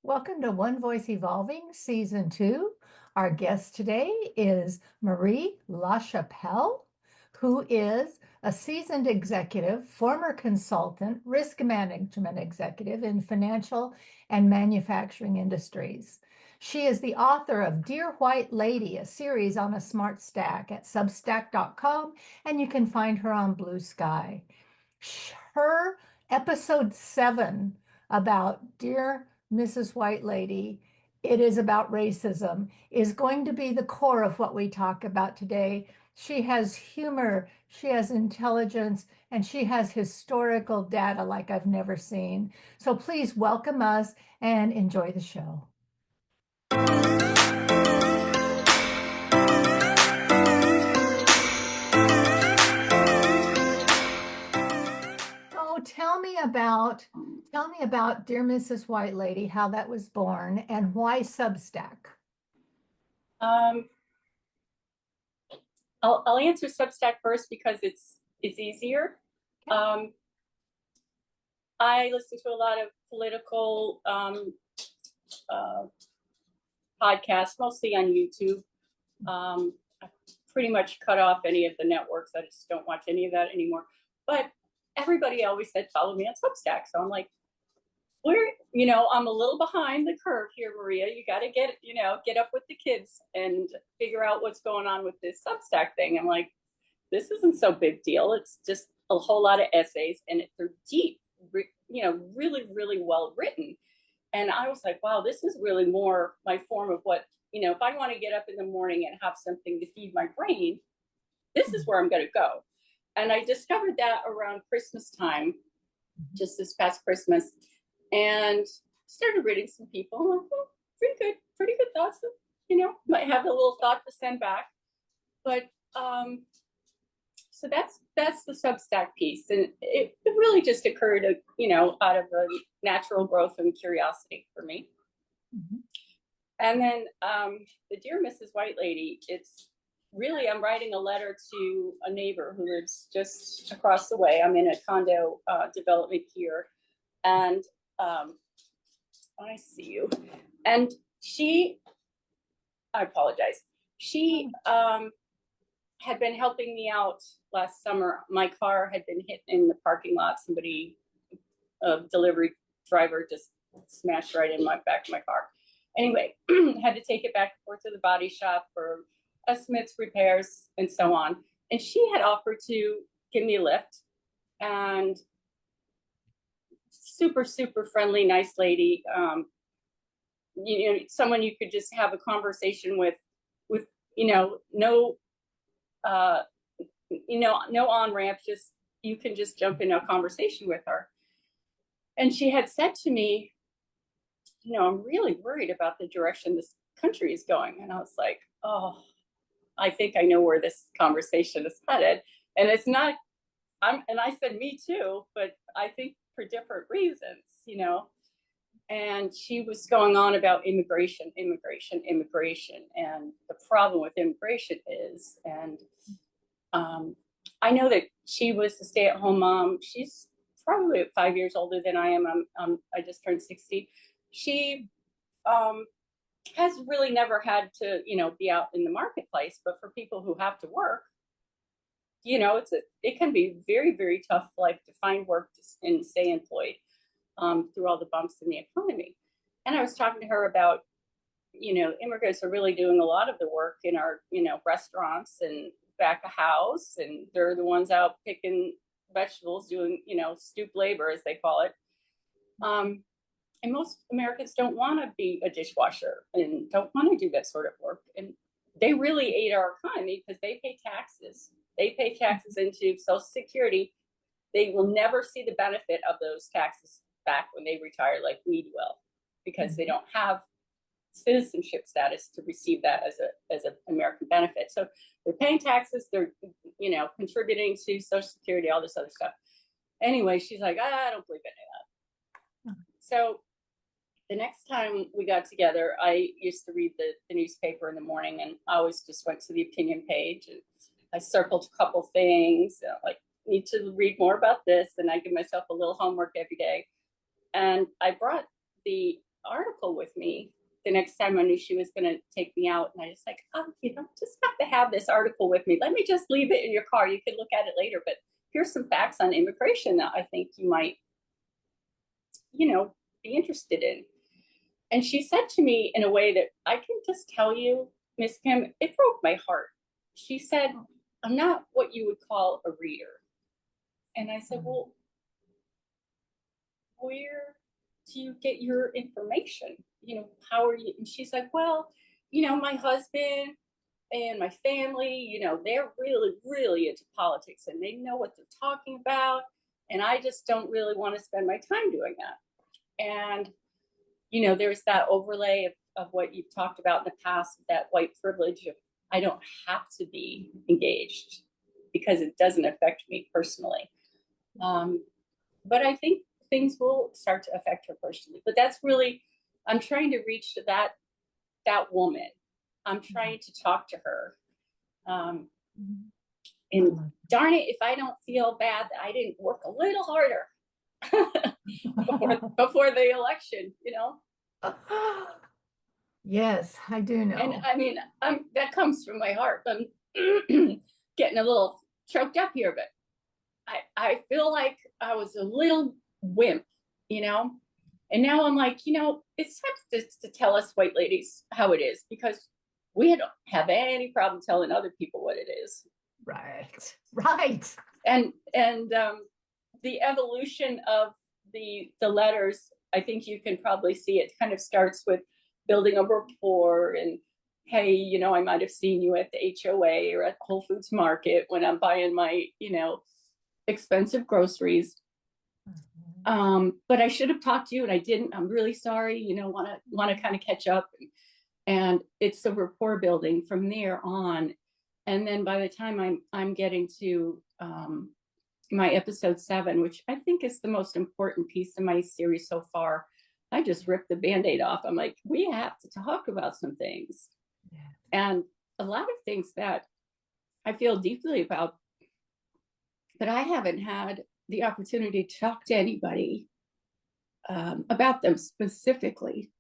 Welcome to One Voice Evolving Season 2. Our guest today is Marie Lachapelle, who is a seasoned executive, former consultant, risk management executive in financial and manufacturing industries. She is the author of Dear White Lady, a series on a smart stack at substack.com, and you can find her on Blue Sky. Her episode 7 about Dear Mrs. White Lady, it is about racism, is going to be the core of what we talk about today. She has humor, she has intelligence, and she has historical data like I've never seen. So please welcome us and enjoy the show. So tell me about Dear Mrs. White Lady, how that was born, and why Substack. Um, I'll answer Substack first because it's easier. Um, I listen to a lot of political uh, podcasts, mostly on YouTube. I pretty much cut off any of the networks. I just don't watch any of that anymore. But everybody always said follow me on Substack, so I'm like, I'm a little behind the curve here, Maria. You got to get up with the kids and figure out what's going on with this Substack thing. I'm like, this isn't so big deal. It's just a whole lot of essays, and they're deep, really, really well written. And I was like, wow, this is really more my form of what, if I want to get up in the morning and have something to feed my brain, this is where I'm going to go. And I discovered that around Christmas time, just this past Christmas, and started reading some people. I'm like, oh, pretty good thoughts. Might have a little thought to send back. But so that's the Substack piece, and it really just occurred, out of a natural growth and curiosity for me. Mm-hmm. And then the Dear Mrs. White Lady, it's really, I'm writing a letter to a neighbor who lives just across the way. I'm in a condo development here, and I see you. And I apologize. She had been helping me out last summer. My car had been hit in the parking lot. A delivery driver just smashed right in my back of my car. Anyway, had to take it back and forth to the body shop for estimates, repairs, and so on. And she had offered to give me a lift, and super, super friendly, nice lady. Someone you could just have a conversation with no on-ramp, just you can just jump in a conversation with her. And she had said to me, I'm really worried about the direction this country is going. And I was like, oh, I think I know where this conversation is headed. And it's not, and I said, me too, but I think for different reasons, And she was going on about immigration. And the problem with immigration is, and I know that she was a stay-at-home mom. She's probably 5 years older than I am. I just turned 60. She has really never had to, be out in the marketplace. But for people who have to work, it can be very, very tough, like to find work and stay employed through all the bumps in the economy. And I was talking to her about, immigrants are really doing a lot of the work in our, restaurants and back of house, and they're the ones out picking vegetables, doing, stoop labor, as they call it. And most Americans don't want to be a dishwasher and don't want to do that sort of work. And they really aid our economy because they pay taxes. They pay taxes into Social Security. They will never see the benefit of those taxes back when they retire like we will, because they don't have citizenship status to receive that as an American benefit. So they're paying taxes, they're contributing to Social Security, all this other stuff. Anyway, she's like, I don't believe any of that. So the next time we got together, I used to read the newspaper in the morning, and I always just went to the opinion page, and I circled a couple things, like need to read more about this, and I give myself a little homework every day. And I brought the article article with me the next time I knew she was going to take me out. And I just like, oh, you don't just have to have this article with me. Let me just leave it in your car. You can look at it later. But here's some facts on immigration that I think you might, be interested in. And she said to me in a way that I can just tell you, Miss Kim, it broke my heart. She said, I'm not what you would call a reader. And I said, well, where do you get your information? How are you? And she's like, well, my husband and my family, they're really, really into politics and they know what they're talking about. And I just don't really want to spend my time doing that. And, there's that overlay of what you've talked about in the past, that white privilege of I don't have to be engaged because it doesn't affect me personally. But I think things will start to affect her personally. But that's really, I'm trying to reach to that woman. I'm trying to talk to her. And darn it, if I don't feel bad that I didn't work a little harder before the election, Yes, I do know. And I mean, that comes from my heart. I'm getting a little choked up here, but I feel like I was a little wimp, and now I'm like, it's time to tell us white ladies how it is, because we don't have any problem telling other people what it is. Right. And the evolution of the letters, I think you can probably see it kind of starts with building a rapport and, hey, I might have seen you at the HOA or at Whole Foods Market when I'm buying my, expensive groceries. But I should have talked to you and I didn't. I'm really sorry. Want to kind of catch up, and it's the rapport building from there on. And then by the time I'm getting to my episode 7, which I think is the most important piece of my series so far, I just ripped the Band-Aid off. I'm like, we have to talk about some things, and a lot of things that I feel deeply about, but I haven't had the opportunity to talk to anybody about them specifically,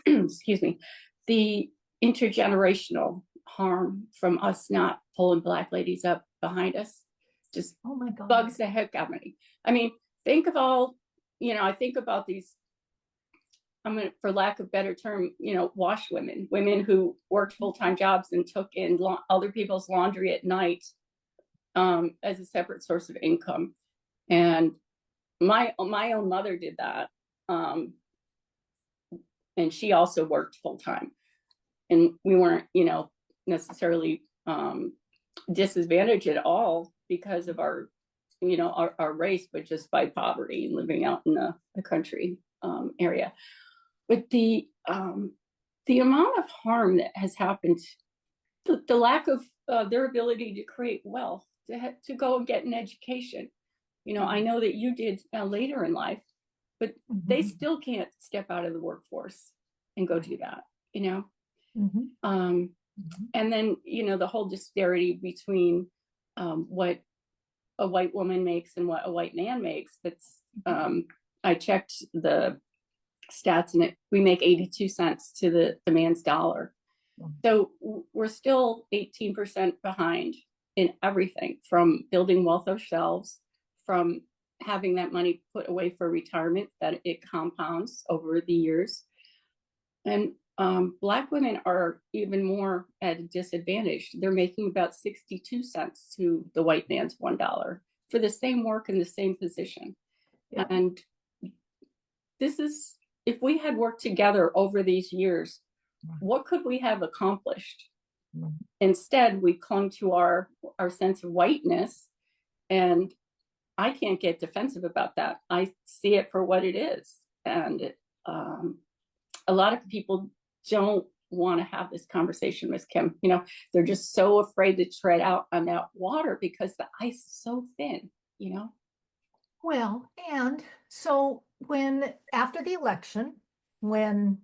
excuse me, the intergenerational harm from us not pulling Black ladies up behind us just oh my God. bugs the heck out of me. I mean, think of all, I think about these, for lack of better term, wash women who worked full-time jobs and took in other people's laundry at night as a separate source of income. And my own mother did that. And she also worked full-time. And we weren't, necessarily disadvantaged at all because of our race, but just by poverty and living out in the country area. But the amount of harm that has happened, the lack of their ability to create wealth, to go and get an education. I know that you did later in life, but they still can't step out of the workforce and go do that, And then, the whole disparity between what a white woman makes and what a white man makes. That's I checked the stats, and we make 82 cents to the man's dollar. So we're still 18% behind in everything, from building wealth ourselves, from having that money put away for retirement, that it compounds over the years. And Black women are even more at a disadvantage. They're making about 62 cents to the white man's $1 for the same work in the same position. Yeah. And this is, if we had worked together over these years, what could we have accomplished? Instead, we clung to our sense of whiteness, and I can't get defensive about that. I see it for what it is. And a lot of people don't want to have this conversation, Miss Kim. They're just so afraid to tread out on that water because the ice is so thin, Well, and so after the election, when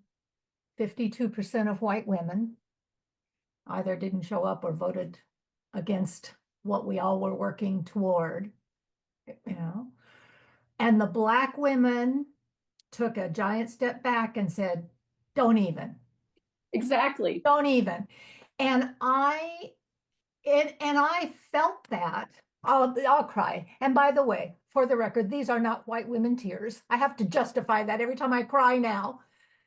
52% of white women either didn't show up or voted against what we all were working toward, and the Black women took a giant step back and said, don't even, Exactly. don't even. And I felt that. I'll cry. And by the way, for the record, these are not white women tears. I have to justify that every time I cry now.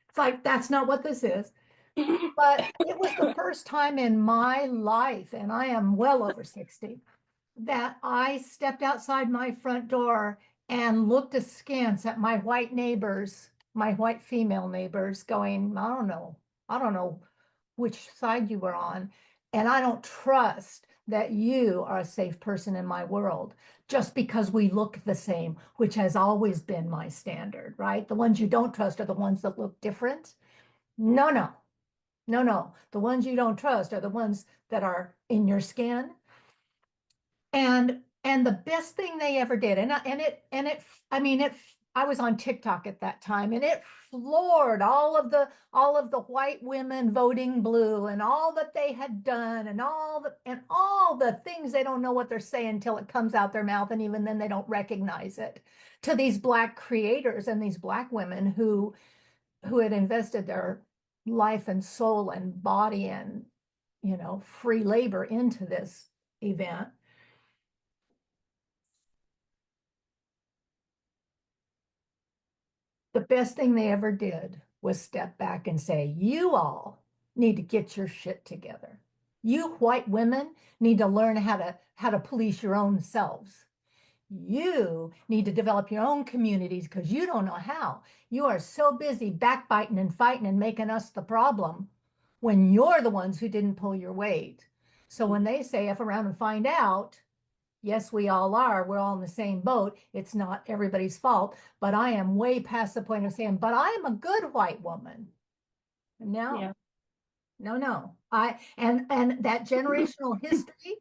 It's like, that's not what this is. But it was the first time in my life, and I am well over 60, that I stepped outside my front door and looked askance at my white neighbors, my white female neighbors, going, I don't know which side you were on. And I don't trust that you are a safe person in my world just because we look the same, which has always been my standard, right? The ones you don't trust are the ones that look different. No, no, no, no. The ones you don't trust are the ones that are in your skin. And the best thing they ever did, I mean it. I was on TikTok at that time, and it floored all of the white women voting blue, and all that they had done, and all the things they don't know what they're saying until it comes out their mouth, and even then they don't recognize it. To these Black creators and these Black women who had invested their life and soul and body and free labor into this event. The best thing they ever did was step back and say, you all need to get your shit together. You white women need to learn how to police your own selves. You need to develop your own communities because you don't know how. You are so busy backbiting and fighting and making us the problem when you're the ones who didn't pull your weight. So when they say F around and find out, yes, we all are. We're all in the same boat. It's not everybody's fault, but I am way past the point of saying, but I am a good white woman. No, Yeah. no. And that generational history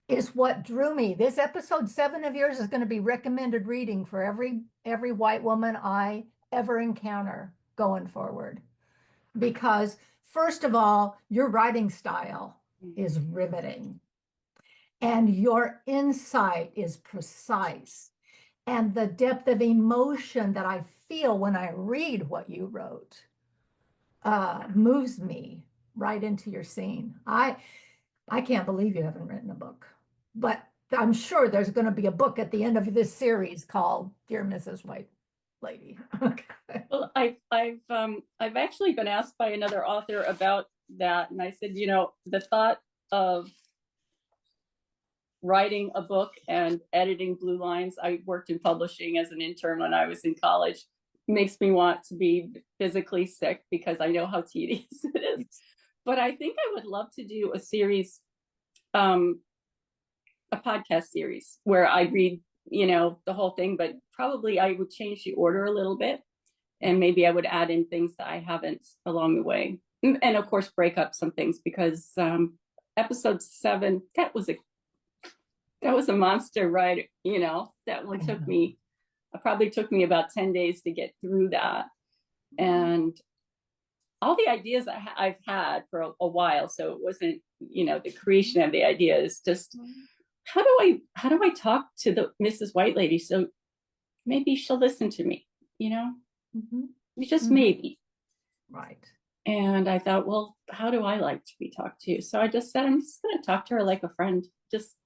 is what drew me. This episode 7 of yours is going to be recommended reading for every white woman I ever encounter going forward. Because first of all, your writing style is riveting. And your insight is precise. And the depth of emotion that I feel when I read what you wrote moves me right into your scene. I can't believe you haven't written a book, but I'm sure there's going to be a book at the end of this series called Dear Mrs. White Lady. Okay. Well, I've actually been asked by another author about that, and I said, the thought of writing a book and editing blue lines. I worked in publishing as an intern when I was in college. Makes me want to be physically sick because I know how tedious it is. But I think I would love to do a series, a podcast series where I read, the whole thing, but probably I would change the order a little bit. And maybe I would add in things that I haven't along the way. And of course, break up some things because episode 7, that was a monster ride, that one probably took me about 10 days to get through that. And all the ideas I've had for a while. So it wasn't, the creation of the idea is just, how do I talk to the Mrs. White Lady? So maybe she'll listen to me, just maybe. Right. And I thought, well, how do I like to be talked to? So I just said, I'm just going to talk to her like a friend. Just,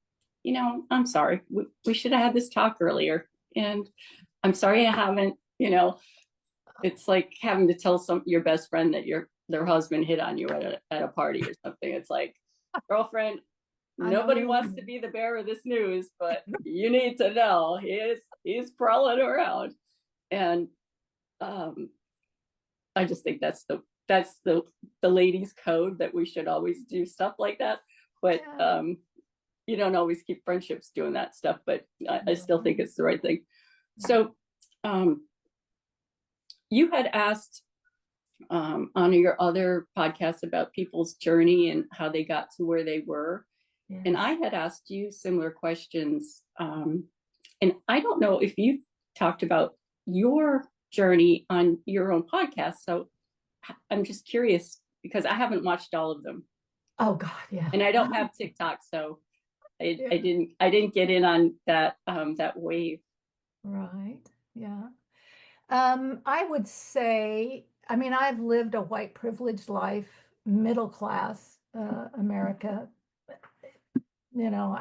I'm sorry. We should have had this talk earlier. And I'm sorry I haven't, it's like having to tell your best friend that their husband hit on you at a party or something. It's like, girlfriend, nobody wants to be the bearer of this news, but you need to know he's prowling around. And I just think that's the ladies' code, that we should always do stuff like that. But you don't always keep friendships doing that stuff, but I still think it's the right thing. So you had asked on your other podcast about people's journey and how they got to where they were. Yes. And I had asked you similar questions. And I don't know if you talked about your journey on your own podcast. So I'm just curious because I haven't watched all of them. Oh God, yeah. And I don't have TikTok, so I didn't get in on that that wave. Right. Yeah. I would say, I mean, I've lived a white privileged life, middle class, America. You know,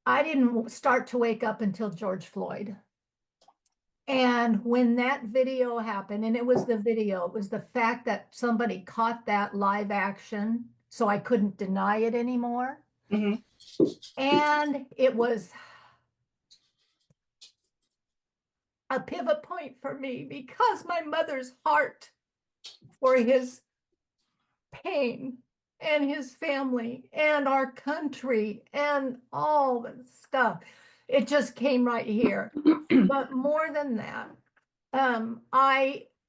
I didn't start to wake up until George Floyd. And when that video happened, and it was the video, it was the fact that somebody caught that live action, so I couldn't deny it anymore. Mhm. And it was a pivot point for me because my mother's heart for his pain and his family and our country and all the stuff. It just came right here. But more than that,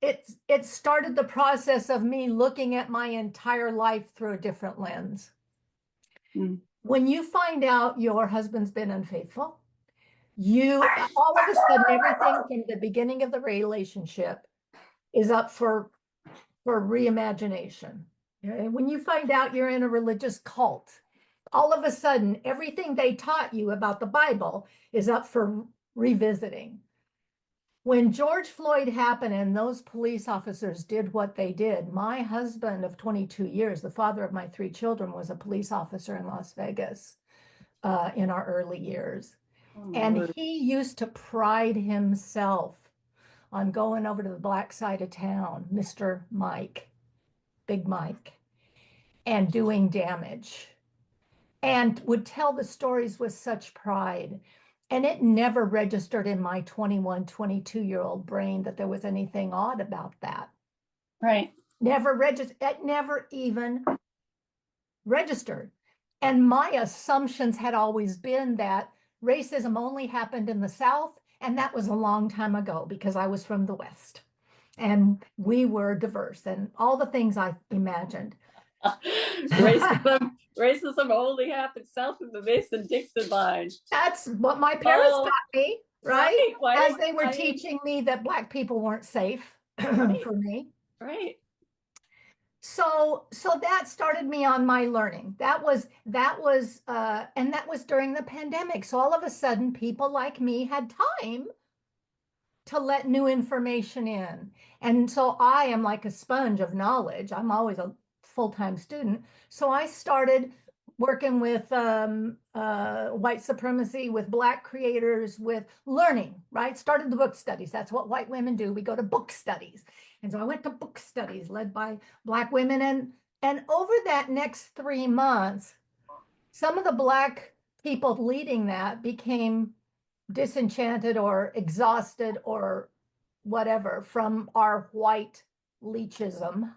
it started the process of me looking at my entire life through a different lens. Mm. When you find out your husband's been unfaithful, you all of a sudden everything from the beginning of the relationship is up for reimagination. Okay? When you find out you're in a religious cult, all of a sudden everything they taught you about the Bible is up for revisiting. When George Floyd happened and those police officers did what they did, my husband of 22 years, the father of my 3 children, was a police officer in Las Vegas in our early years. Oh, my And word. he used to pride himself on going over to the black side of town, Mr. Mike, Big Mike, and doing damage, and would tell the stories with such pride. And it never registered in my 21, 22-year-old brain that there was anything odd about that. Right. Never registered. It never even registered. And my assumptions had always been that racism only happened in the South, and that was a long time ago because I was from the West and we were diverse and all the things I imagined. Racism only happens south of the Mason-Dixon line. That's what my parents taught me, right? As they were Right. teaching me that Black people weren't safe Right. for me. Right. So that started me on my learning. That was and that was during the pandemic. So all of a sudden, people like me had time to let new information in. And so I am like a sponge of knowledge. I'm always a full-time student. So I started working with white supremacy, with Black creators, with learning, right? Started the book studies. That's what white women do. We go to book studies. And so I went to book studies led by Black women. And over that next 3 months, some of the Black people leading that became disenchanted or exhausted or whatever from our white leechism,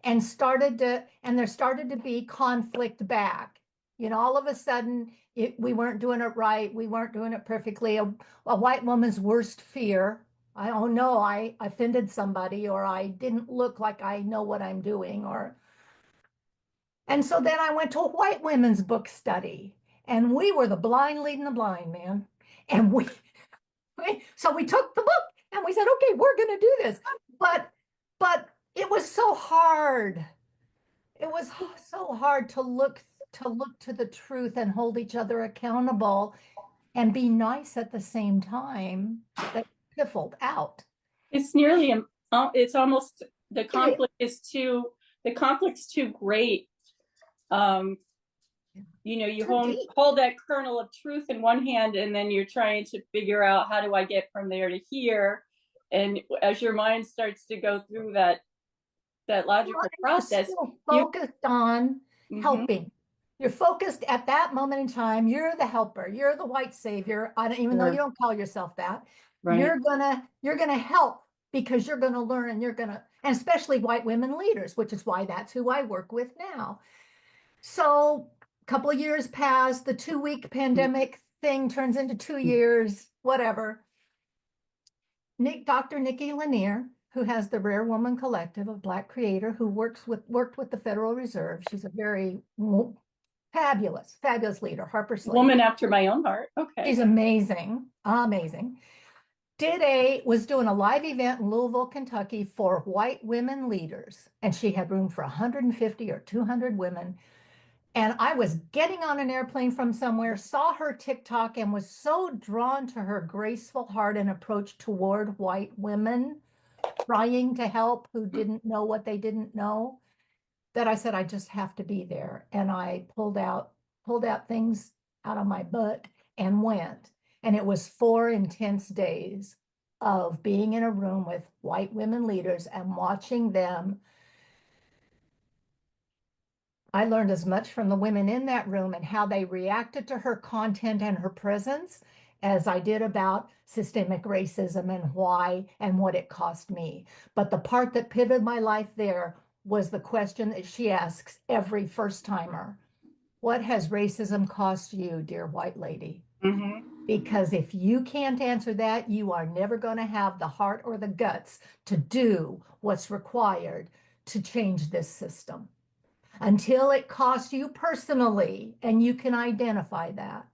and there started to be conflict back. You know, all of a sudden we weren't doing it right, we weren't doing it perfectly. A white woman's worst fear, oh no, I offended somebody, or I didn't look like I know what I'm doing, or and so then I went to a white women's book study, and we were the blind leading the blind, man. And so we took the book and we said, okay, we're going to do this. But it was so hard. It was so hard to look to the truth and hold each other accountable and be nice at the same time. That piffled out. It's nearly it's almost the conflict's too great. You hold that kernel of truth in one hand, and then you're trying to figure out, how do I get from there to here? And as your mind starts to go through that logical process, focused on helping. You're focused at that moment in time. You're the helper. You're the white savior. Even though you don't call yourself that, right. You're gonna help because you're gonna learn, and and especially white women leaders, which is why that's who I work with now. So a couple of years pass, the 2-week pandemic thing turns into 2 years, whatever. Dr. Nikki Lanier, who has the Rare Woman Collective, a Black creator who worked with the Federal Reserve. She's a very fabulous leader. Harper Slade. Woman after my own heart. Okay. She's amazing. Was doing a live event in Louisville, Kentucky for white women leaders. And she had room for 150 or 200 women. And I was getting on an airplane from somewhere, saw her TikTok, and was so drawn to her graceful heart and approach toward white women trying to help who didn't know what they didn't know, that I said, I just have to be there. And I pulled out things out of my butt and went. And it was 4 intense days of being in a room with white women leaders and watching them. I learned as much from the women in that room and how they reacted to her content and her presence as I did about systemic racism and why and what it cost me. But the part that pivoted my life there was the question that she asks every first timer. What has racism cost you, dear white lady? Mm-hmm. Because if you can't answer that, you are never going to have the heart or the guts to do what's required to change this system until it costs you personally and you can identify that.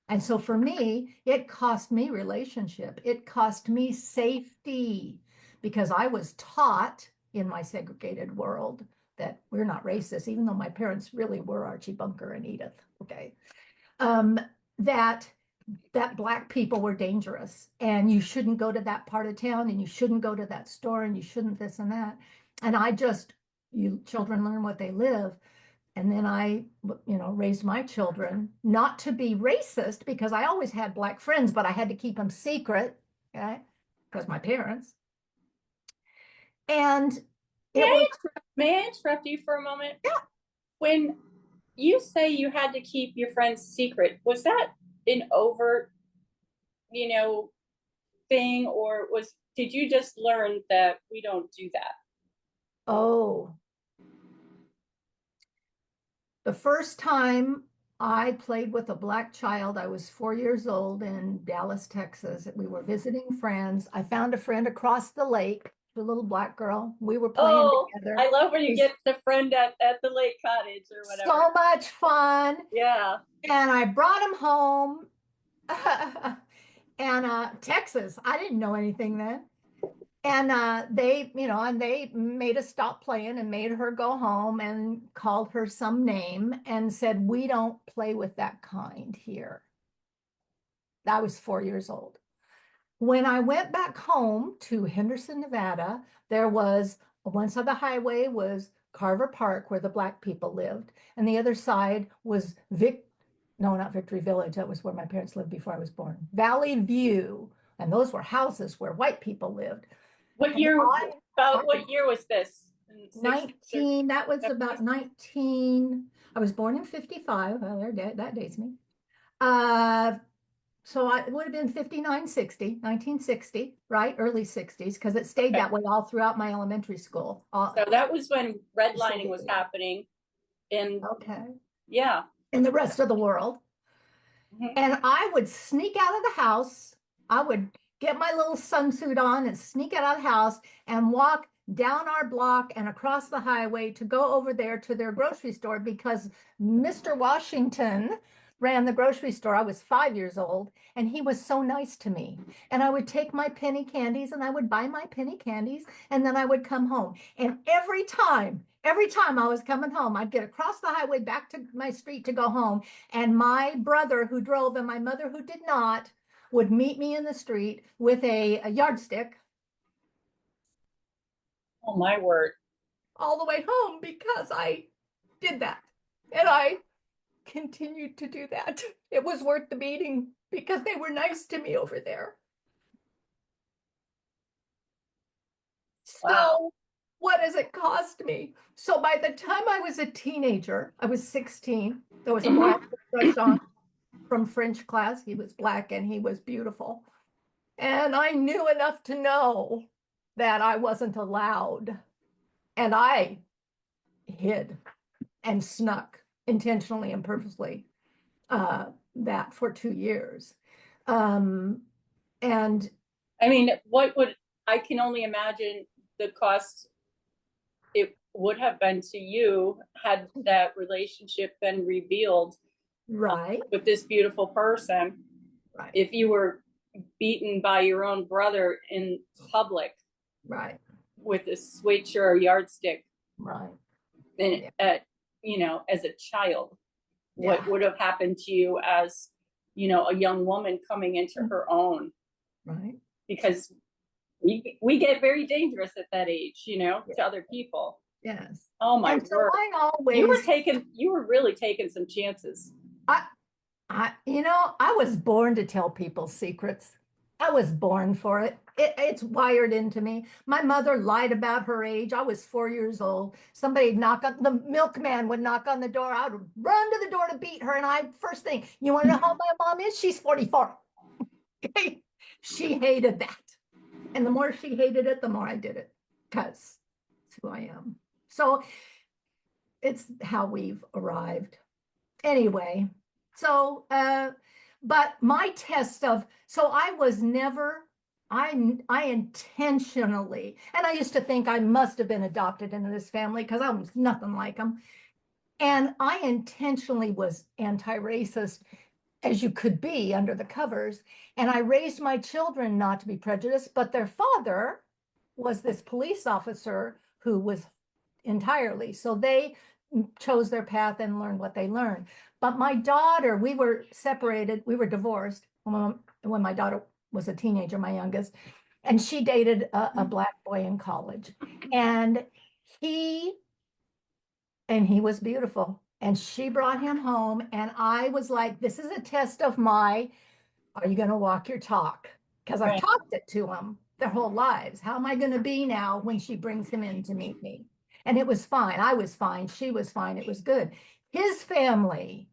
And so for me, it cost me relationship. It cost me safety because I was taught in my segregated world that we're not racist, even though my parents really were Archie Bunker and Edith. Okay. Um, that that Black people were dangerous and you shouldn't go to that part of town and you shouldn't go to that store and you shouldn't this and that. And you children learn what they live. And then I, raised my children not to be racist because I always had Black friends, but I had to keep them secret, okay, because my parents. And May it was, may I interrupt you for a moment? yeah, When you say you had to keep your friend's secret, was that an overt, you know, thing, or did you just learn that we don't do that? oh, the first time I played with a Black child, I was 4 years old in Dallas, Texas. We were visiting friends. I found a friend across the lake, a little Black girl. We were playing Oh, together. I love when It you was get the friend at the lake cottage or whatever. so much fun. Yeah. And I brought him home. And Texas, I didn't know anything then. And they made us stop playing and made her go home and called her some name and said, we don't play with that kind here. I was 4 years old. When I went back home to Henderson, Nevada, there was one side of the highway was Carver Park where the Black people lived, and the other side was no, not Victory Village. That was where my parents lived before I was born. Valley View, and those were houses where white people lived. What And year? I About what year was this? In the 60s or 19, that was about 70s? 19. I was born in 55. Well, that dates me. Uh, so it would have been 59, 60, 1960, right? Early 60s, because it stayed Okay. that way all throughout my elementary school. So that was when redlining was happening. And Okay. yeah. In the rest of the world. Mm-hmm. And I would sneak out of the house. I would get my little sunsuit on and sneak out of the house and walk down our block and across the highway to go over there to their grocery store because Mr. Washington ran the grocery store. I was 5 years old and he was so nice to me. And I would take my penny candies and I would buy my penny candies and then I would come home. And every time I was coming home, I'd get across the highway back to my street to go home. And my brother who drove and my mother who did not would meet me in the street with a yardstick Oh my word. all the way home because I did that. And I continued to do that. It was worth the beating because they were nice to me over there. Wow. So, what does it cost me? So, by the time I was a teenager, I was 16. There was a boy I had a crush on from French class. He was Black and he was beautiful. And I knew enough to know that I wasn't allowed. And I hid and snuck intentionally and purposely that for 2 years. Um, and I mean, I can only imagine the cost it would have been to you had that relationship been revealed right, with this beautiful person. right, If you were beaten by your own brother in public right, with a switch or a yardstick, right. and Yeah. as a child, what Yeah. would have happened to you as, a young woman coming into her own, Right. because we get very dangerous at that age, Yeah. to other people. Yes. Oh my And so word. I You always, were really taking some chances. I, I was born to tell people secrets. I was born for it. It's wired into me. My mother lied about her age. I was 4 years old. Somebody'd knock on the milkman would knock on the door. I would run to the door to beat her. And first thing, you want to know how my mom is? She's 44. She hated that. And the more she hated it, the more I did it because it's who I am. So it's how we've arrived. Anyway, so but my test of so I was never I intentionally, and I used to think I must have been adopted into this family because I was nothing like them. And I intentionally was anti-racist as you could be under the covers. And I raised my children not to be prejudiced, but their father was this police officer who was entirely. So they chose their path and learned what they learned. But my daughter, we were separated, we were divorced when my daughter was a teenager, my youngest, and she dated a black boy in college. And he he was beautiful. And she brought him home. And I was like, this is a test of are you going to walk your talk? Because I've Right. talked it to them their whole lives. How am I going to be now when she brings him in to meet me? And it was fine. I was fine. She was fine. It was good. His family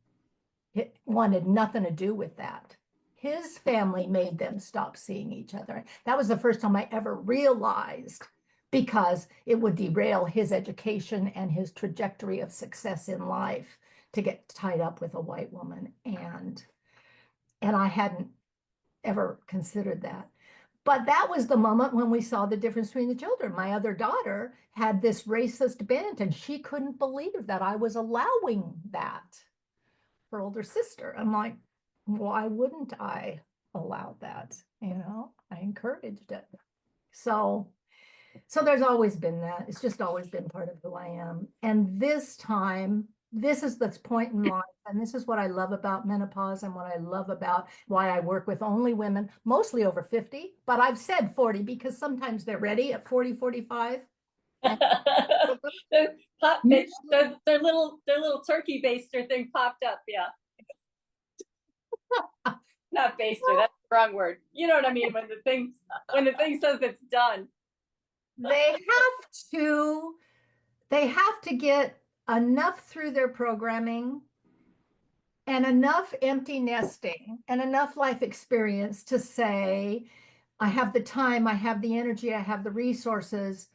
wanted nothing to do with that. His family made them stop seeing each other. That was the first time I ever realized because it would derail his education and his trajectory of success in life to get tied up with a white woman. And I hadn't ever considered that. But that was the moment when we saw the difference between the children. My other daughter had this racist bent, and she couldn't believe that I was allowing that. Her older sister. I'm like, why wouldn't I allow that? I encouraged it. So there's always been that. It's just always been part of who I am. And this time, this is this point in life. And this is what I love about menopause and what I love about why I work with only women, mostly over 50. But I've said 40 because sometimes they're ready at 40, 45. the their little turkey baster thing popped up. Yeah. Not baster, that's the wrong word. You know what I mean? When the thing says it's done. They have to get enough through their programming and enough empty nesting and enough life experience to say, I have the time, I have the energy, I have the resources.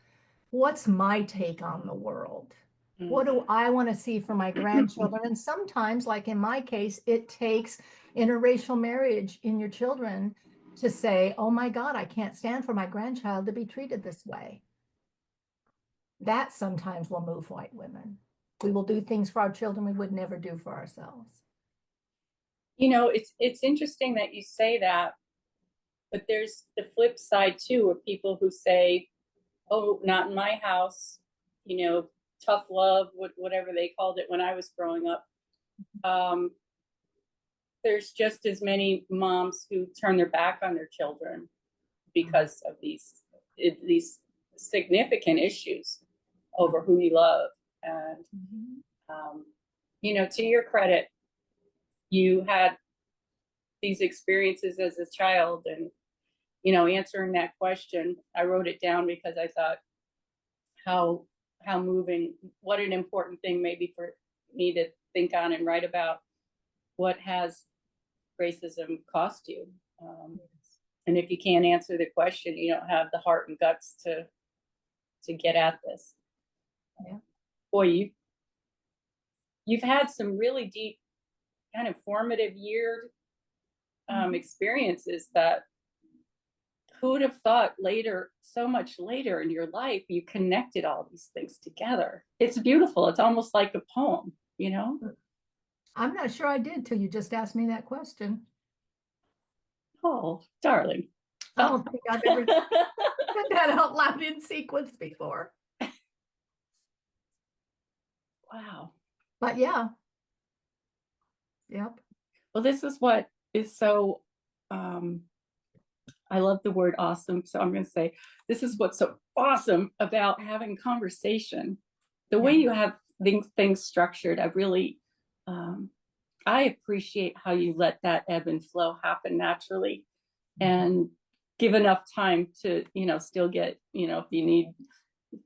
What's my take on the world? What do I want to see for my grandchildren? And sometimes, like in my case, it takes interracial marriage in your children to say, oh my God, I can't stand for my grandchild to be treated this way. That sometimes will move white women. We will do things for our children we would never do for ourselves. It's interesting that you say that, but there's the flip side too of people who say, oh, not in my house, tough love, whatever they called it when I was growing up. There's just as many moms who turn their back on their children because of these significant issues over who you love. And, to your credit, you had these experiences as a child, and, answering that question, I wrote it down because I thought how moving, what an important thing maybe for me to think on and write about. What has racism cost you? And if you can't answer the question, you don't have the heart and guts to get at this. Yeah. Boy, you've had some really deep, kind of formative experiences that who would have thought so much later in your life, you connected all these things together. It's beautiful. It's almost like a poem, I'm not sure I did till you just asked me that question. Oh, darling. I don't think I've ever said that out loud in sequence before. Wow. But yeah, yep. Well, this is what is so, I love the word awesome. So I'm going to say, this is what's so awesome about having conversation. The way Yeah. you have things structured, um, I appreciate how you let that ebb and flow happen naturally and give enough time to, still get, if you need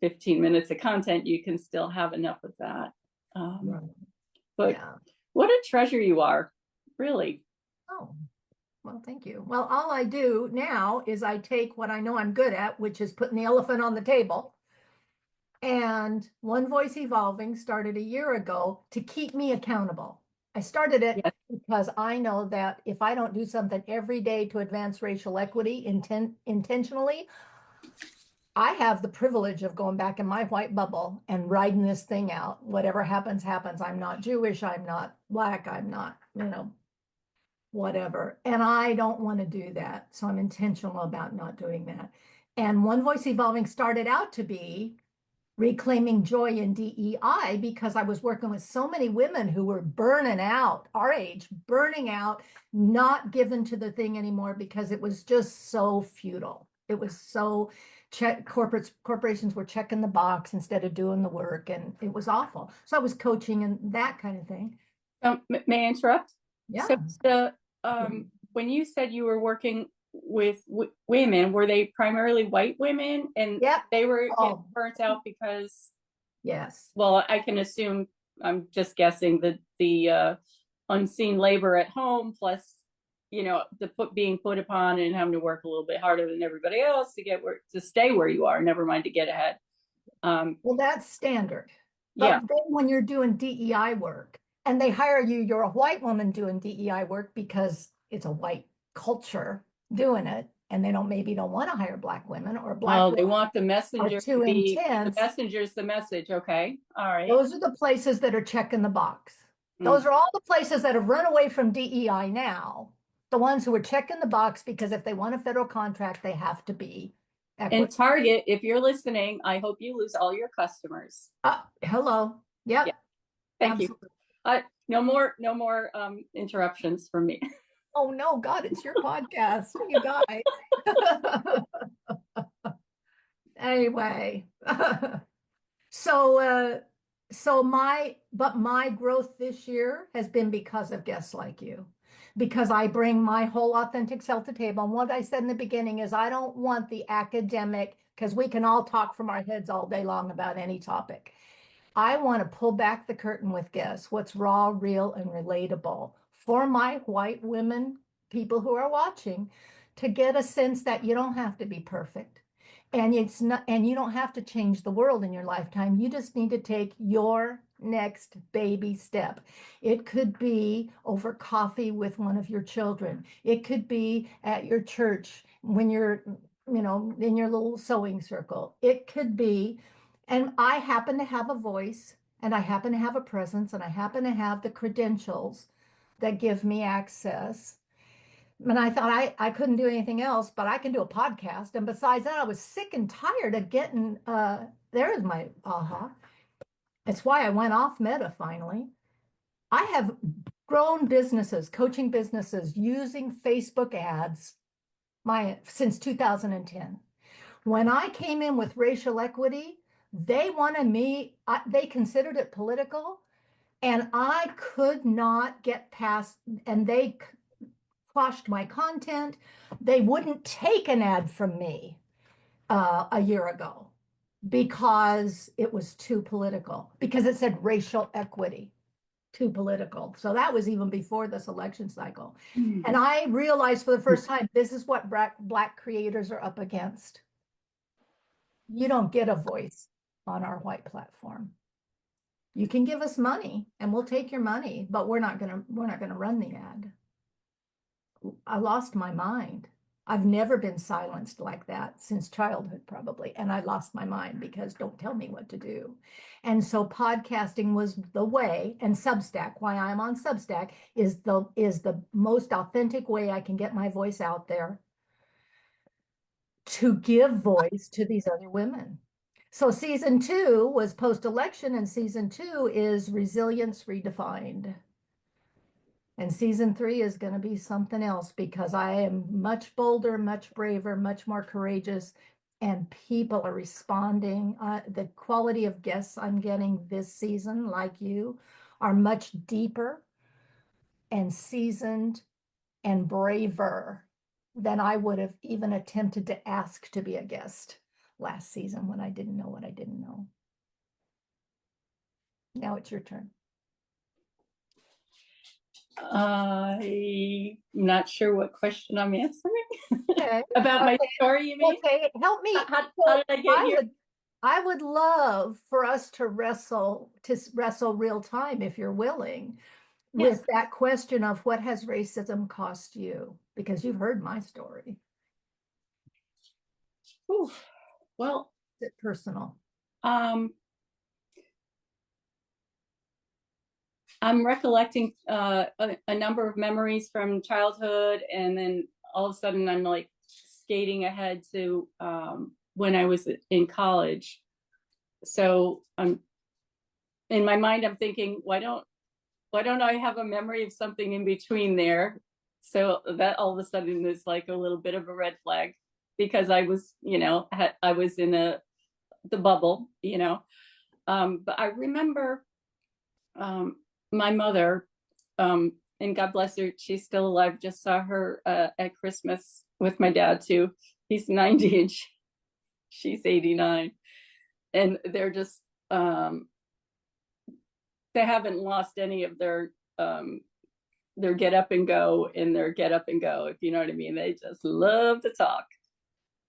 15 minutes of content, you can still have enough of that. Right. But Yeah. what a treasure you are, really. Oh, well, thank you. Well, all I do now is I take what I know I'm good at, which is putting the elephant on the table. And One Voice Evolving started a year ago to keep me accountable. I started it Yes. because I know that if I don't do something every day to advance racial equity intentionally, I have the privilege of going back in my white bubble and riding this thing out. Whatever happens, happens. I'm not Jewish. I'm not Black. I'm not, whatever. And I don't want to do that. So I'm intentional about not doing that. And One Voice Evolving started out to be reclaiming joy in DEI because I was working with so many women who were burning out, our age, burning out, not given to the thing anymore because it was just so futile. It was so corporations were checking the box instead of doing the work, and it was awful. So I was coaching and that kind of thing. May I interrupt? So Yeah. when you said you were working with women, were they primarily white women, and Yep. they were getting Oh, burnt out because, yes. well, I can assume, I'm just guessing, that the unseen labor at home, plus being put upon and having to work a little bit harder than everybody else to stay where you are, never mind to get ahead. Well, that's standard. Yeah. But then when you're doing DEI work and they hire you, you're a white woman doing DEI work because it's a white culture doing it, and they maybe don't want to hire Black women, or Black Oh, they women want the are messenger too to be the intense. messenger's the message. Okay. All right. Those are the places that are checking the box. Mm. Those are all the places that have run away from DEI now. The ones who are checking the box because if they want a federal contract, they have to be And equitable. Target, if you're listening, I hope you lose all your customers. Hello. Yeah. Yep. Thank you. Absolutely. No more interruptions from me. Oh no, God, it's your podcast, you guys. Anyway, so my growth this year has been because of guests like you, because I bring my whole authentic self to the table. And what I said in the beginning is I don't want the academic, because we can all talk from our heads all day long about any topic. I want to pull back the curtain with guests, what's raw, real, and relatable for my white women, people who are watching, to get a sense that you don't have to be perfect. And it's not, and you don't have to change the world in your lifetime. You just need to take your next baby step. It could be over coffee with one of your children. It could be at your church when you're, in your little sewing circle. It could be, and I happen to have a voice, and I happen to have a presence, and I happen to have the credentials that give me access. And I thought I couldn't do anything else, but I can do a podcast. And besides that, I was sick and tired of getting, there's my aha. It's why I went off Meta finally. I have grown businesses, coaching businesses using Facebook ads since 2010. When I came in with racial equity, they wanted me, they considered it political, and I could not get past, and they quashed my content. They wouldn't take an ad from me a year ago because it was too political, because it said racial equity, too political. So that was even before this election cycle. And I realized for the first time, this is what Black creators are up against. You don't get a voice on our white platform. You can give us money and we'll take your money, but we're not gonna run the ad. I lost my mind. I've never been silenced like that since childhood, probably. And I lost my mind because don't tell me what to do. And so podcasting was the way, and Substack, why I'm on Substack, is the most authentic way I can get my voice out there to give voice to these other women. So season two was post-election, and season two is resilience redefined. And season three is going to be something else because I am much bolder, much braver, much more courageous, and people are responding. The quality of guests I'm getting this season, like you, are much deeper and seasoned and braver than I would have even attempted to ask to be a guest last season when I didn't know what I didn't know. Now it's your turn. I'm not sure what question I'm answering. Okay. About my Okay. story, you mean? Okay. Help me. How did I get here? I would love for us to wrestle real time if you're willing Yes. with that question of what has racism cost you? Because you've heard my story. Ooh, well, Is it personal? I'm recollecting a number of memories from childhood, and then all of a sudden I'm like skating ahead to when I was in college. So I'm in my mind, I'm thinking, why don't I have a memory of something in between there? So that all of a sudden is like a little bit of a red flag, because I was, I was in the bubble, but I remember my mother, and God bless her, she's still alive. Just saw her at Christmas with my dad too. He's 90 and she's 89, and they're just they haven't lost any of their get up and go and their get up and go, if you know what I mean. They just love to talk.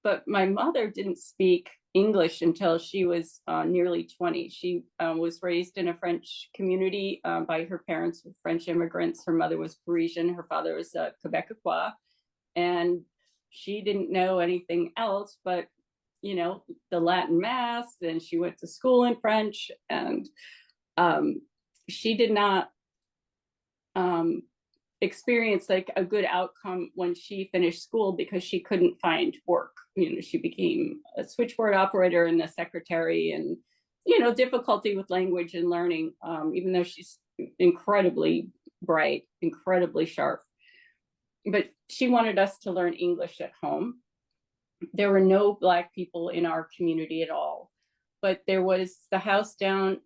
But my mother didn't speak English until she was nearly 20. She was raised in a French community by her parents, were French immigrants. Her mother was Parisian, her father was Quebecois, and she didn't know anything else but, the Latin mass, and she went to school in French, and she did not experience like a good outcome when she finished school, because she couldn't find work. She became a switchboard operator and a secretary, and difficulty with language and learning, even though she's incredibly bright, incredibly sharp. But she wanted us to learn English at home. There were no Black people in our community at all, but there was the house down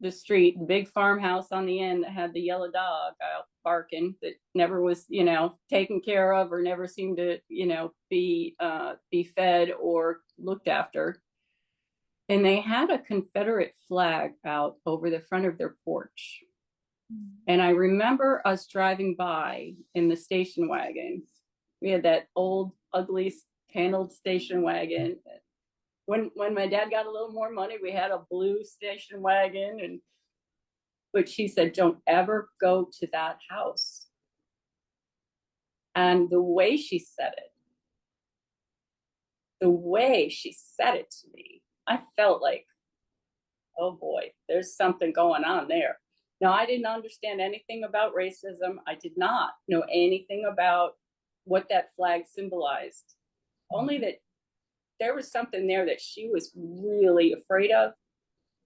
the street, the big farmhouse on the end that had the yellow dog out barking that never was, taken care of, or never seemed to, be fed or looked after. And they had a Confederate flag out over the front of their porch. And I remember us driving by in the station wagon. We had that old, ugly paneled station wagon. When my dad got a little more money, we had a blue station wagon. But she said, don't ever go to that house. And the way she said it to me, I felt like, oh boy, there's something going on there. Now, I didn't understand anything about racism. I did not know anything about what that flag symbolized, only that there was something there that she was really afraid of,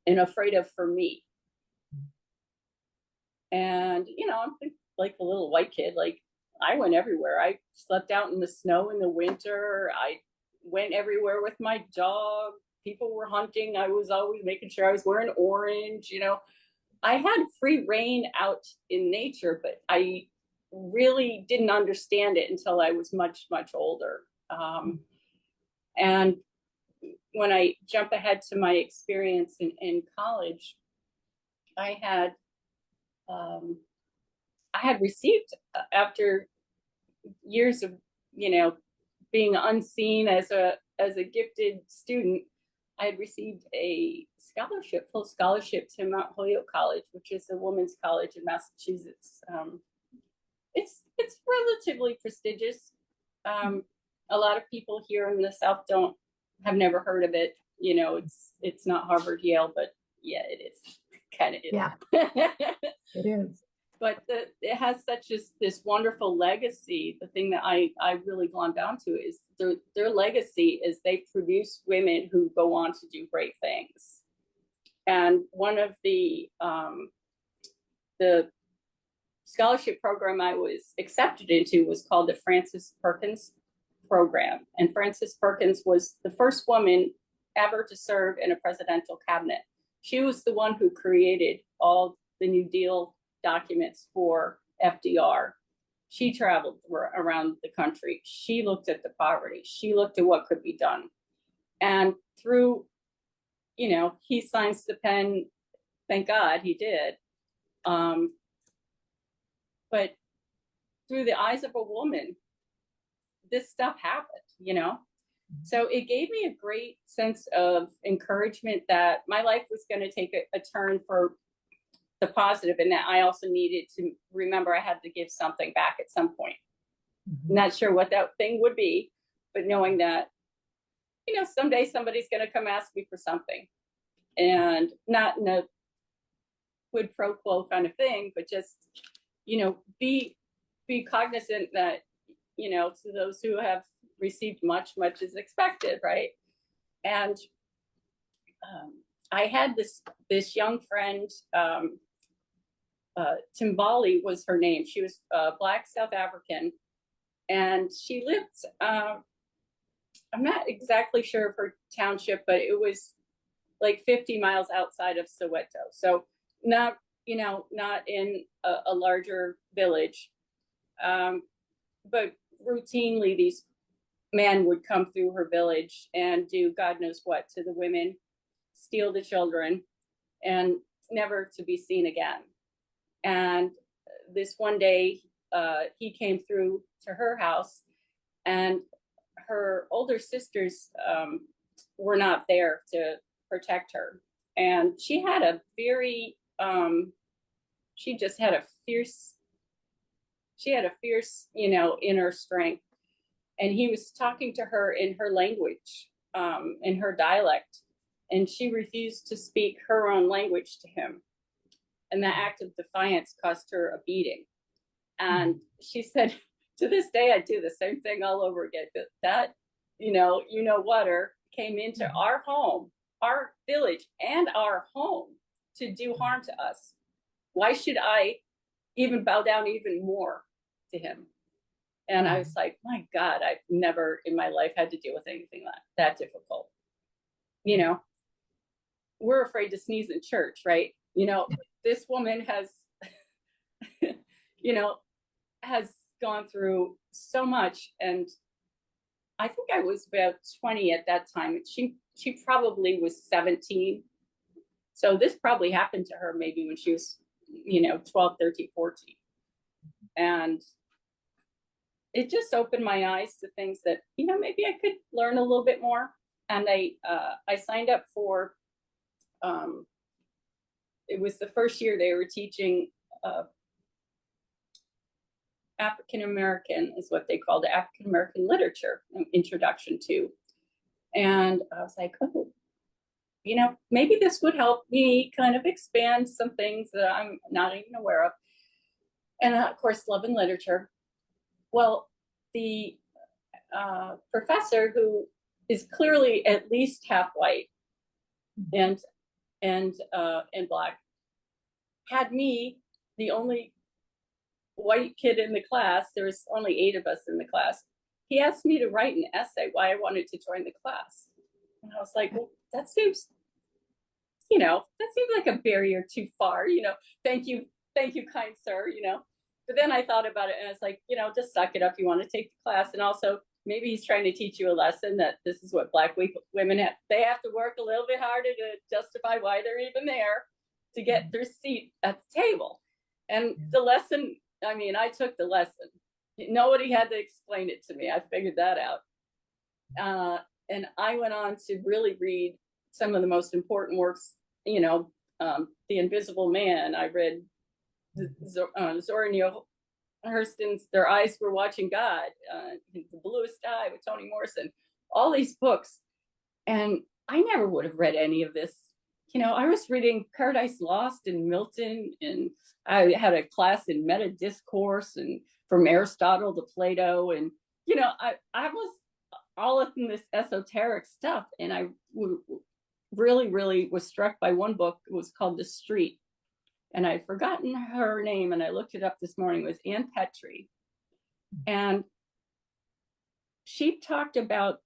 and afraid of for me. And, I'm like a little white kid, like I went everywhere. I slept out in the snow in the winter. I went everywhere with my dog. People were hunting. I was always making sure I was wearing orange, I had free reign out in nature, but I really didn't understand it until I was much, much older. And when I jump ahead to my experience in college, I had received, after years of being unseen as a gifted student, I had received a full scholarship to Mount Holyoke College, which is a women's college in Massachusetts. It's relatively prestigious. A lot of people here in the South have never heard of it. It's not Harvard, Yale, but yeah, it is. Kind of is. Yeah, it is. but it has such this wonderful legacy. The thing that I really glom down to is their legacy is they produce women who go on to do great things. And one of the scholarship program I was accepted into was called the Frances Perkins program. And Frances Perkins was the first woman ever to serve in a presidential cabinet. She was the one who created all the New Deal documents for FDR. She traveled around the country. She looked at the poverty. She looked at what could be done. And through, he signs the pen. Thank God he did. But through the eyes of a woman, this stuff happened. So it gave me a great sense of encouragement that my life was going to take a turn for the positive, and that I also needed to remember I had to give something back at some point. Mm-hmm. Not sure what that thing would be, but knowing that, someday somebody's going to come ask me for something, and not in a quid pro quo kind of thing, but just, be cognizant that, to those who have received much is expected, right? And I had this young friend, Timbali was her name. She was Black South African, and she lived, I'm not exactly sure of her township, but it was like 50 miles outside of Soweto. So not in a larger village, but routinely these men would come through her village and do God knows what to the women, steal the children, and never to be seen again. And this one day, he came through to her house, and her older sisters were not there to protect her. And she had a very, she just had a fierce, inner strength. And he was talking to her in her language, in her dialect, and she refused to speak her own language to him. And that act of defiance cost her a beating. And she said, to this day, I do the same thing all over again. That, whatter came into our home, our village, and our home to do harm to us. Why should I even bow down even more to him? And I was like, my God, I've never in my life had to deal with anything that difficult. We're afraid to sneeze in church, right? This woman has, has gone through so much. And I think I was about 20 at that time. She probably was 17. So this probably happened to her maybe when she was, 12, 13, 14. And it just opened my eyes to things that, maybe I could learn a little bit more. And I signed up for, it was the first year they were teaching African-American, is what they called it, African-American literature, introduction to. And I was like, oh, maybe this would help me kind of expand some things that I'm not even aware of. And of course, love and literature. Well, the professor, who is clearly at least half white and Black, had me, the only white kid in the class. There was only 8 of us in the class. He asked me to write an essay why I wanted to join the class. And I was like, well, that seems like a barrier too far, thank you, kind sir, But then I thought about it, and I was like, just suck it up. You want to take the class. And also, maybe he's trying to teach you a lesson that this is what Black women have. They have to work a little bit harder to justify why they're even there, to get their seat at the table. And the lesson, I took the lesson. Nobody had to explain it to me. I figured that out. And I went on to really read some of the most important works, The Invisible Man. I read Zora Neale Hurston's Their Eyes Were Watching God, The Bluest Eye with Toni Morrison, all these books. And I never would have read any of this I was reading Paradise Lost and Milton, and I had a class in meta discourse and from Aristotle to Plato. And, I was all in this esoteric stuff. And I really, really was struck by one book. It was called The Street. And I'd forgotten her name, and I looked it up this morning. It was Ann Petrie. And she talked about,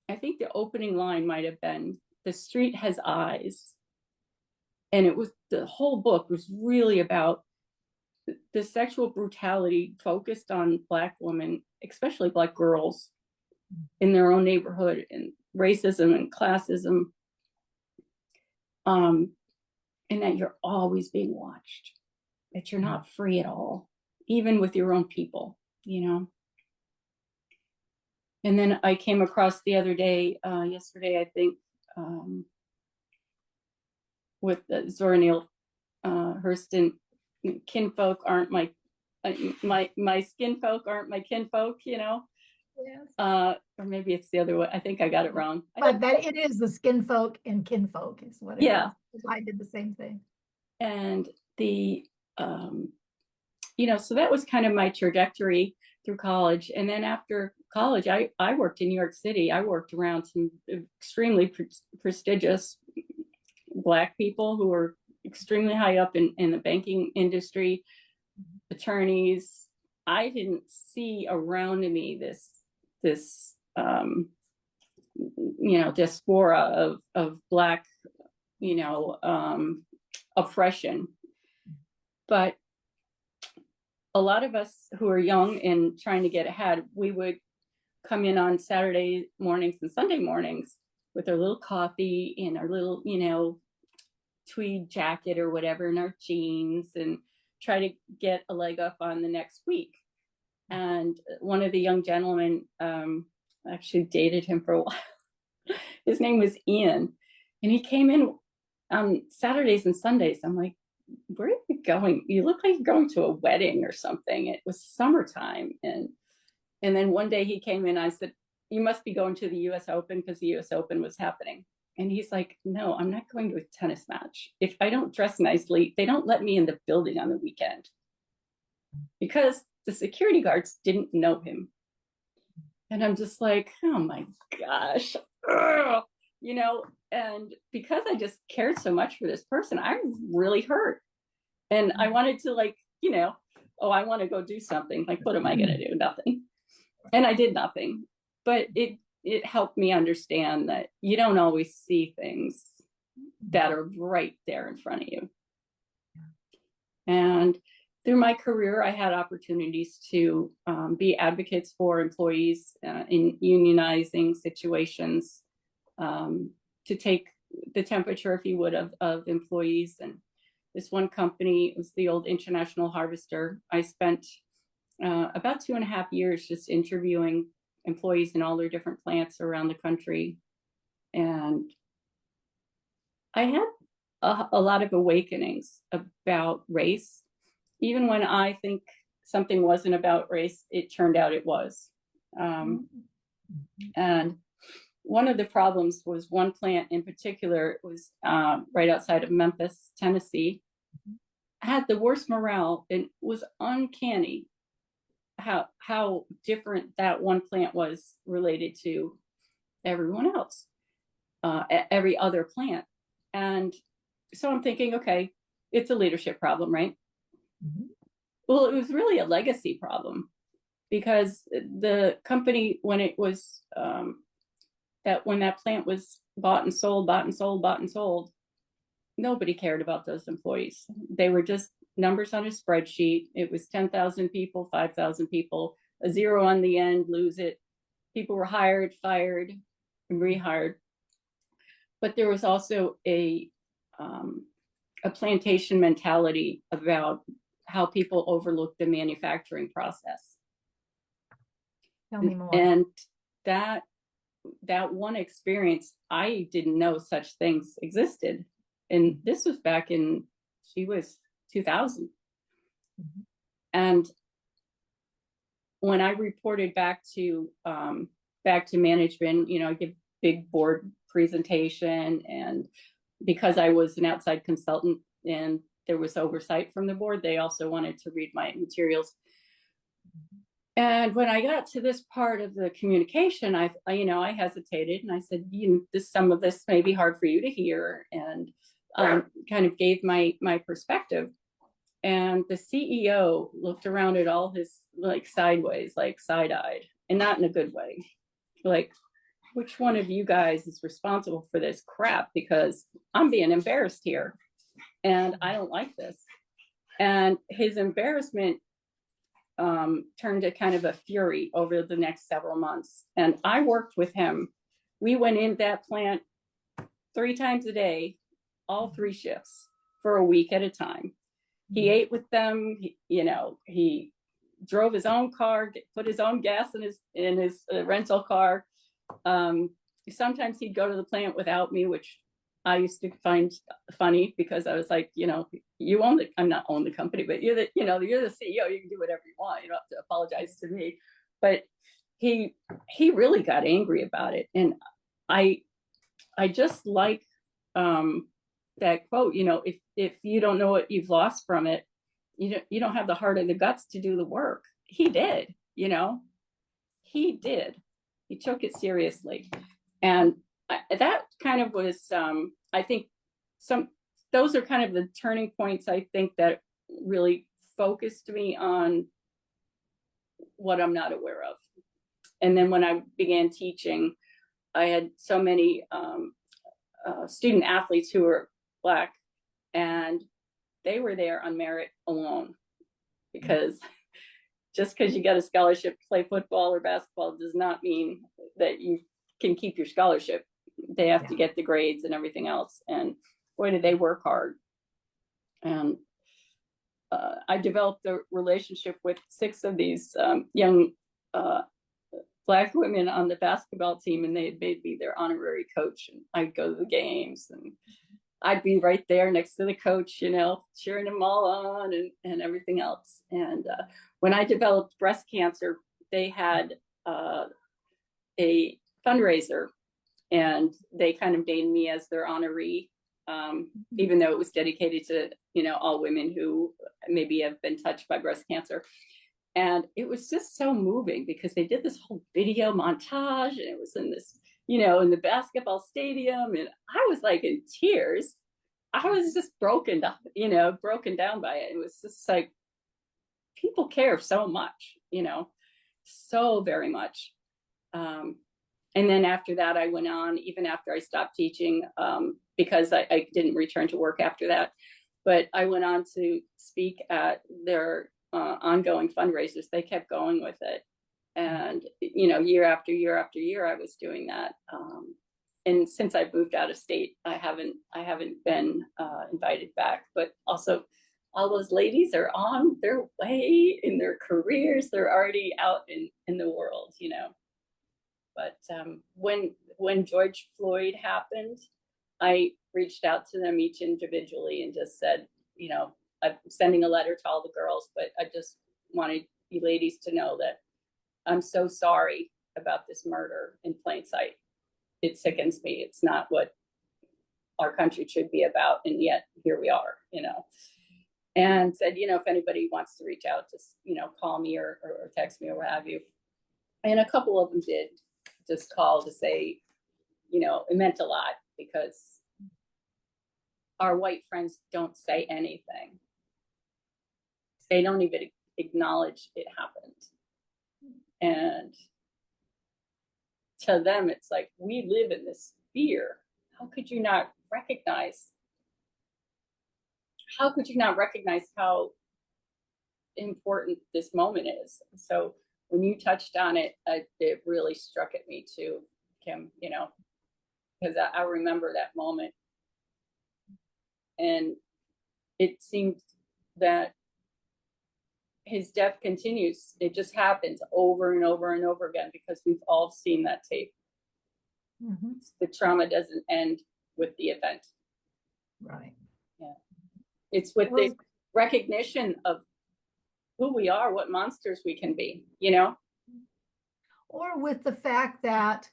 I think the opening line might have been, the street has eyes. And the whole book was really about the sexual brutality focused on Black women, especially Black girls in their own neighborhood, and racism and classism. And that you're always being watched, that you're not free at all, even with your own people, And then I came across the other day, yesterday, I think, with Zora Neale Hurston, kinfolk aren't my skinfolk aren't my kinfolk, Yes. Or maybe it's the other way. I think I got it wrong. But that it is the skin folk and kinfolk is what it is. I did the same thing. And so that was kind of my trajectory through college. And then after college, I worked in New York City. I worked around some extremely prestigious Black people who were extremely high up in the banking industry, attorneys. I didn't see around me this diaspora of Black, oppression. But a lot of us who are young and trying to get ahead, we would come in on Saturday mornings and Sunday mornings with our little coffee and our little, tweed jacket or whatever, and our jeans, and try to get a leg up on the next week. And one of the young gentlemen, actually dated him for a while. His name was Ian, and he came in on Saturdays and Sundays. I'm like, where are you going? You look like you're going to a wedding or something. It was summertime. And then one day he came in, I said, you must be going to the US Open, because the US Open was happening. And he's like, no, I'm not going to a tennis match. If I don't dress nicely, they don't let me in the building on the weekend, because the security guards didn't know him. And I'm just like, oh my gosh, and because I just cared so much for this person, I was really hurt. And I wanted to, I want to go do something. Like, what am I going to do? Nothing. And I did nothing. But it helped me understand that you don't always see things that are right there in front of you. And through my career, I had opportunities to be advocates for employees in unionizing situations, to take the temperature, if you would, of employees. And this one company was the old International Harvester. I spent about 2.5 years just interviewing employees in all their different plants around the country. And I had a lot of awakenings about race. Even when I think something wasn't about race, it turned out it was. And one of the problems was one plant in particular. It was right outside of Memphis, Tennessee. Had the worst morale, and was uncanny how different that one plant was related to everyone else, every other plant. And so I'm thinking, okay, it's a leadership problem, right? Well, it was really a legacy problem, because the company, when it was when that plant was bought and sold, nobody cared about those employees. They were just numbers on a spreadsheet. It was 10,000 people, 5,000 people, a zero on the end, lose it. People were hired, fired, and rehired. But there was also a plantation mentality about how people overlooked the manufacturing process. Tell me more. And that one experience, I didn't know such things existed. And this was back in, she was 2000. And when I reported back to management, I give big board presentation and because I was an outside consultant and there was oversight from the board, they also wanted to read my materials. And when I got to this part of the communication, I hesitated and I said, some of this may be hard for you to hear, and kind of gave my perspective. And the CEO looked around at all his, like, sideways, like side-eyed, and not in a good way. Like, which one of you guys is responsible for this crap? Because I'm being embarrassed here and I don't like this. And his embarrassment turned to kind of a fury over the next several months. And I worked with him. We went in that plant 3 times a day, all 3 shifts for a week at a time. He ate with them. He drove his own car, put his own gas in his rental car. Sometimes he'd go to the plant without me, which I used to find funny, because I was like, you own the, I'm not own the company, but you're the CEO, you can do whatever you want. You don't have to apologize to me. But he really got angry about it. And I just like that quote, if you don't know what you've lost from it, you don't have the heart or the guts to do the work. He did, he did. He took it seriously. And that kind of was, I think those are kind of the turning points, I think, that really focused me on what I'm not aware of. And then when I began teaching, I had so many student athletes who were Black, and they were there on merit alone, because just because you got a scholarship to play football or basketball does not mean that you can keep your scholarship. They have to get the grades and everything else. And boy, did they work hard. And I developed a relationship with 6 of these young Black women on the basketball team, and they had made me their honorary coach. And I'd go to the games, and I'd be right there next to the coach, cheering them all on and everything else. And when I developed breast cancer, they had a fundraiser, and they kind of named me as their honoree, even though it was dedicated to, all women who maybe have been touched by breast cancer. And it was just so moving, because they did this whole video montage, and it was in this, in the basketball stadium. And I was like in tears. I was just broken down by it. It was just like, people care so much, so very much. And then after that, I went on, even after I stopped teaching, because I didn't return to work after that, but I went on to speak at their ongoing fundraisers. They kept going with it. And, year after year after year, I was doing that. And since I moved out of state, I haven't been invited back. But also, all those ladies are on their way in their careers. They're already out in the world, But when George Floyd happened, I reached out to them each individually and just said, I'm sending a letter to all the girls, but I just wanted you ladies to know that I'm so sorry about this murder in plain sight. It sickens me. It's not what our country should be about, and yet here we are, and said, if anybody wants to reach out, just, call me or text me or what have you. And a couple of them did just call to say, it meant a lot, because our white friends don't say anything. They don't even acknowledge it happened. And to them, it's like, we live in this fear. How could you not recognize how important this moment is? So when you touched on it, it really struck at me too, Kim, because I remember that moment. And it seemed that his death continues. It just happens over and over and over again, because we've all seen that tape. Mm-hmm. The trauma doesn't end with the event. Right. Yeah. It's with the recognition of who we are, what monsters we can be, Or with the fact that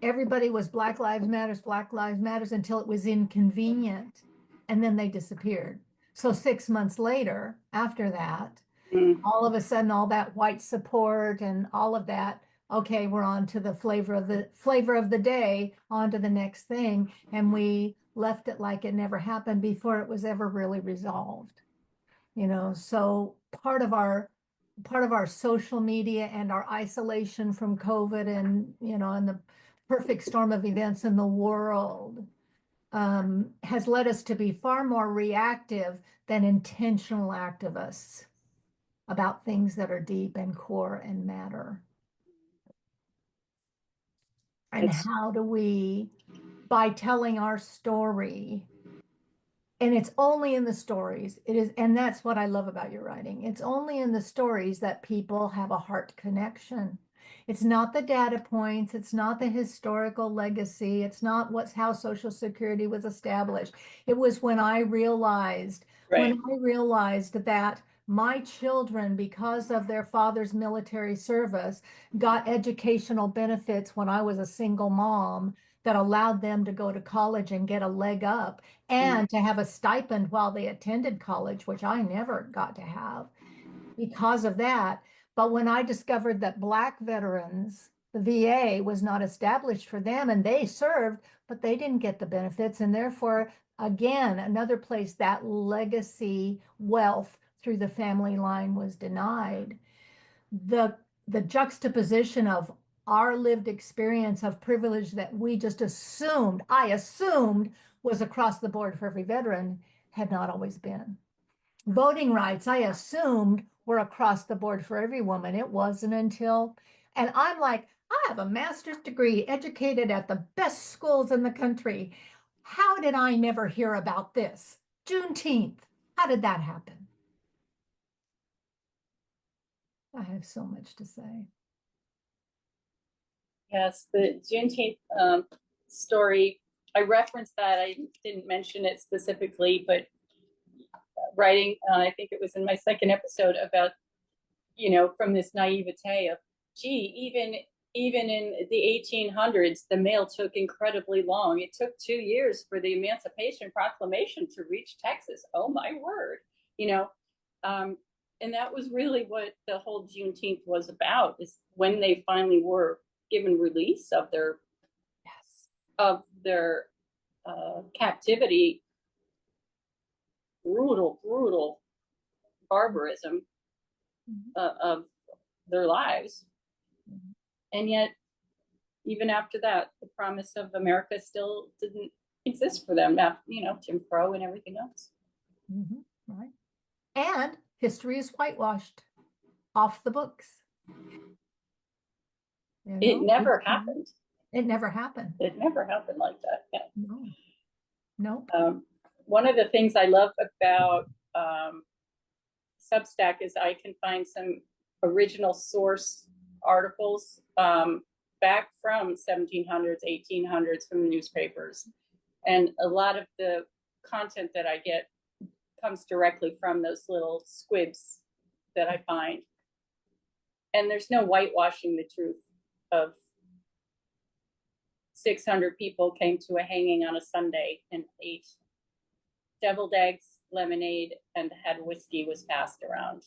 everybody was Black Lives Matters until it was inconvenient, and then they disappeared. So 6 months later, after that, Mm. all of a sudden, all that white support and all of that, okay, we're on to the flavor of the day, on to the next thing, and we left it like it never happened before it was ever really resolved. So part of our social media and our isolation from COVID and and the perfect storm of events in the world has led us to be far more reactive than intentional activists about things that are deep and core and matter. And It's how do we, by telling our story, and it's only in the stories, and that's what I love about your writing. It's only in the stories that people have a heart connection. It's not the data points, it's not the historical legacy, it's not how Social Security was established. It was when right. I realized that my children, because of their father's military service, got educational benefits when I was a single mom that allowed them to go to college and get a leg up Mm. and to have a stipend while they attended college, which I never got to have because of that. But when I discovered that Black veterans, the VA was not established for them and they served, but they didn't get the benefits. And therefore, again, another place that legacy wealth through the family line was denied. The the juxtaposition of our lived experience of privilege that we just I assumed was across the board for every veteran had not always been. Voting rights, I assumed were across the board for every woman. It wasn't until, and I'm like, I have a master's degree, educated at the best schools in the country. How did I never hear about this? Juneteenth. How did that happen? I have so much to say. Yes, the Juneteenth story, I referenced that. I didn't mention it specifically, but writing, I think it was in my second episode about, from this naivete of, gee, even in the 1800s, the mail took incredibly long. It took 2 years for the Emancipation Proclamation to reach Texas. Oh my word, you know. Um, and that was really what the whole Juneteenth was about, is when they finally were given release of their Yes. captivity, brutal barbarism Mhm. of their lives. Mhm. And yet, even after that, the promise of America still didn't exist for them. Now, Jim Crow and everything else. Mhm. Right. And history is whitewashed off the books. It never happened. It never happened. It never happened like that. Yeah. No, nope. One of the things I love about Substack is I can find some original source articles back from 1700s, 1800s from the newspapers. And a lot of the content that I get comes directly from those little squibs that I find. And there's no whitewashing the truth of 600 people came to a hanging on a Sunday and ate deviled eggs, lemonade, and had whiskey was passed around.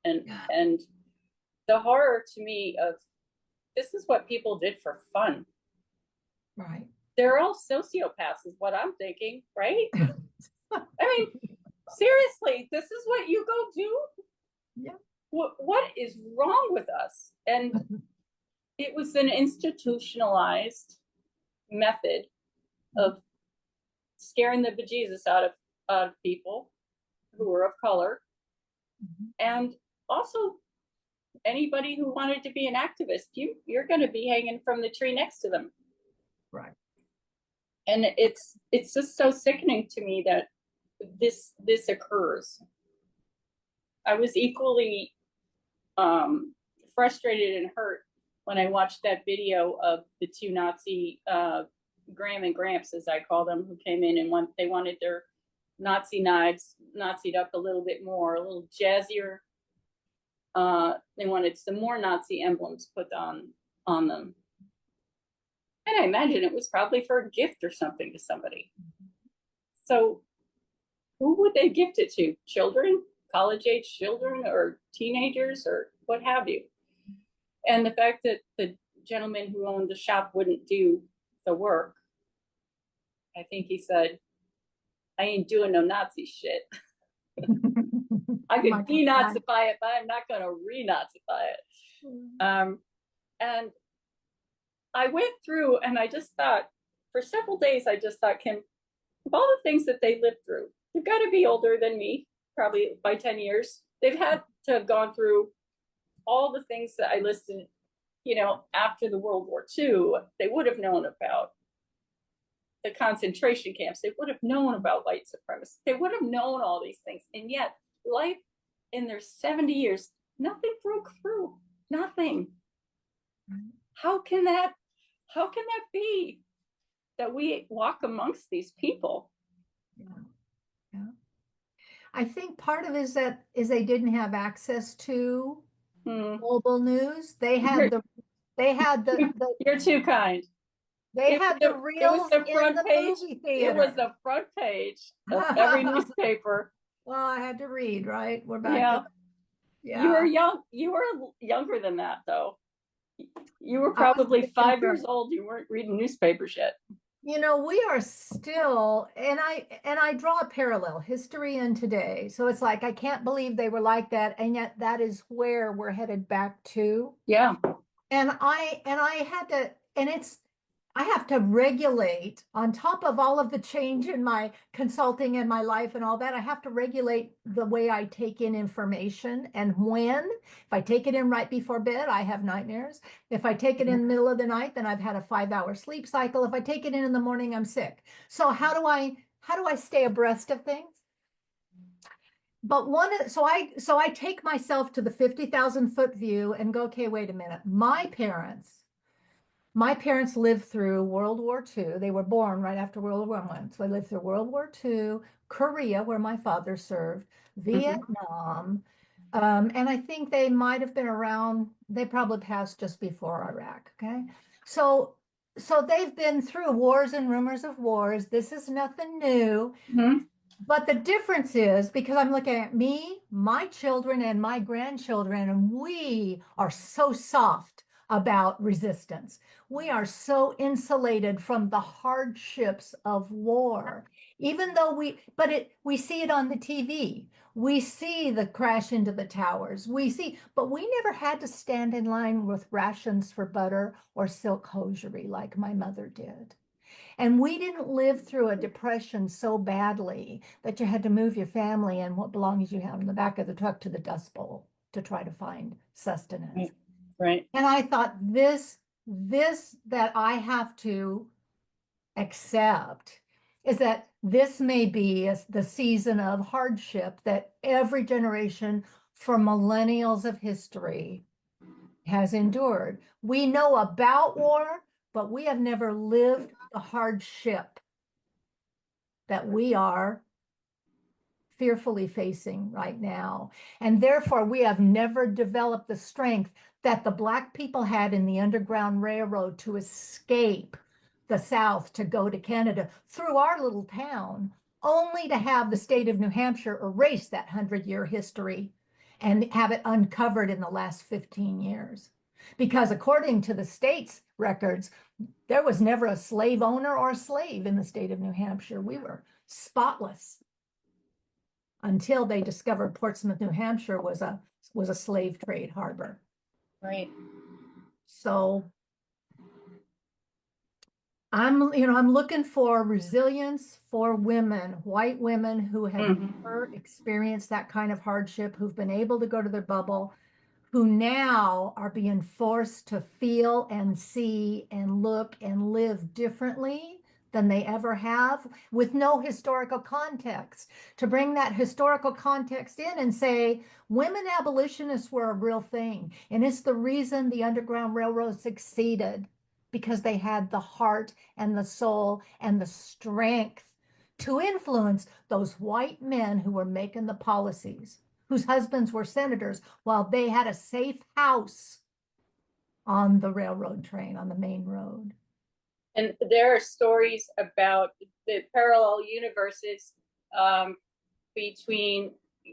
And the horror to me of, this is what people did for fun. Right. They're all sociopaths, is what I'm thinking, right? I mean, seriously, this is what you go do? Yeah. What is wrong with us? And it was an institutionalized method of scaring the bejesus out of people who were of color, and also anybody who wanted to be an activist. You're going to be hanging from the tree next to them. Right. And it's just so sickening to me that this occurs. I was equally frustrated and hurt when I watched that video of the two Nazi Graham and Gramps, as I call them, who came in and they wanted their Nazi knives Nazi'd up a little bit more, a little jazzier. They wanted some more Nazi emblems put on them. And I imagine it was probably for a gift or something to somebody. So who would they gift it to? Children, college age children, or teenagers, or what have you? And the fact that the gentleman who owned the shop wouldn't do the work, I think he said, I ain't doing no Nazi shit. I could denazify it, but I'm not going to re-nazify it. And I went through and I just thought, for several days, I just thought, Kim, of all the things that they lived through, they've got to be older than me, probably by 10 years. They've had to have gone through all the things that I listed, after the World War II. They would have known about the concentration camps. They would have known about white supremacy. They would have known all these things. And yet, life in their 70 years, nothing broke through. Nothing. How can that be that we walk amongst these people? Yeah. Yeah. I think part of it is they didn't have access to mobile news. They had the You're too kind. They had the It was reels the in front the page. movie It was theater. the front page of every newspaper. Well, I had to read, right? We're back Yeah. to You were yeah. young. You were younger than that, though. You were probably 5 years old. You weren't reading newspapers yet. We are still, and I draw a parallel, history and today. So it's like I can't believe they were like that, and yet that is where we're headed back to. Yeah. And I had to, and I have to regulate on top of all of the change in my consulting and my life and all that. I have to regulate the way I take in information and when. If I take it in right before bed, I have nightmares. If I take it in the middle of the night, then I've had a 5-hour sleep cycle. If I take it in the morning, I'm sick. So how do I stay abreast of things? But so I take myself to the 50,000-foot view and go, okay, wait a minute. My parents lived through World War II. They were born right after World War I. So they lived through World War II, Korea, where my father served, Vietnam, and I think they might have been around, they probably passed just before Iraq. Okay. So they've been through wars and rumors of wars. This is nothing new. Mm-hmm. But the difference is because I'm looking at me, my children, and my grandchildren, and we are so soft about resistance. We are so insulated from the hardships of war, even though we see it on the TV. We see the crash into the towers. But we never had to stand in line with rations for butter or silk hosiery like my mother did. And we didn't live through a depression so badly that you had to move your family and what belongings you have in the back of the truck to the Dust Bowl to try to find sustenance. Right. And I thought this that I have to accept is that this may be the season of hardship that every generation for millennials of history has endured. We know about war, but we have never lived the hardship that we are fearfully facing right now. And therefore, we have never developed the strength that the Black people had in the Underground Railroad to escape the South to go to Canada through our little town, only to have the state of New Hampshire erase that 100-year history and have it uncovered in the last 15 years. Because according to the state's records, there was never a slave owner or a slave in the state of New Hampshire. We were spotless until they discovered Portsmouth, New Hampshire was a slave trade harbor. Right. So I'm looking for resilience for women, white women who have never experienced that kind of hardship, who've been able to go to their bubble, who now are being forced to feel and see and look and live differently than they ever have with no historical context. To bring that historical context in and say, women abolitionists were a real thing. And it's the reason the Underground Railroad succeeded, because they had the heart and the soul and the strength to influence those white men who were making the policies, whose husbands were senators, while they had a safe house on the railroad train, on the main road. And there are stories about the parallel universes between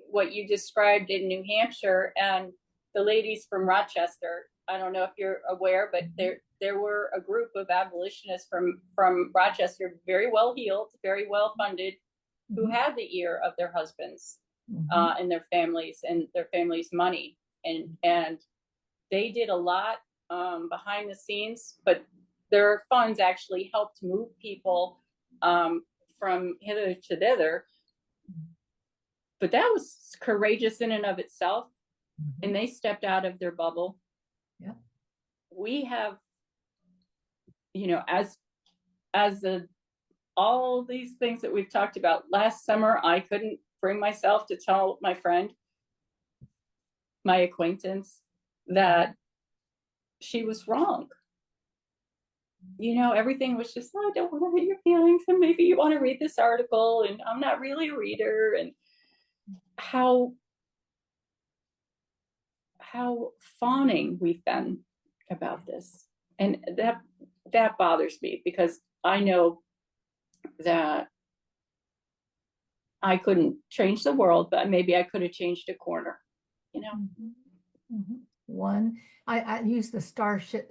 what you described in New Hampshire and the ladies from Rochester. I don't know if you're aware, but there were a group of abolitionists from Rochester, very well heeled, very well funded, who had the ear of their husbands and their families' money, and they did a lot behind the scenes, but their funds actually helped move people from hither to thither. But that was courageous in and of itself. And they stepped out of their bubble. Yeah. We have, as all these things that we've talked about. Last summer, I couldn't bring myself to tell my friend, my acquaintance, that she was wrong. Everything was just, oh, I don't want to hurt your feelings, and maybe you want to read this article, and I'm not really a reader. And how fawning we've been about this, and that bothers me, because I know that I couldn't change the world, but maybe I could have changed a corner. One, I use the starfish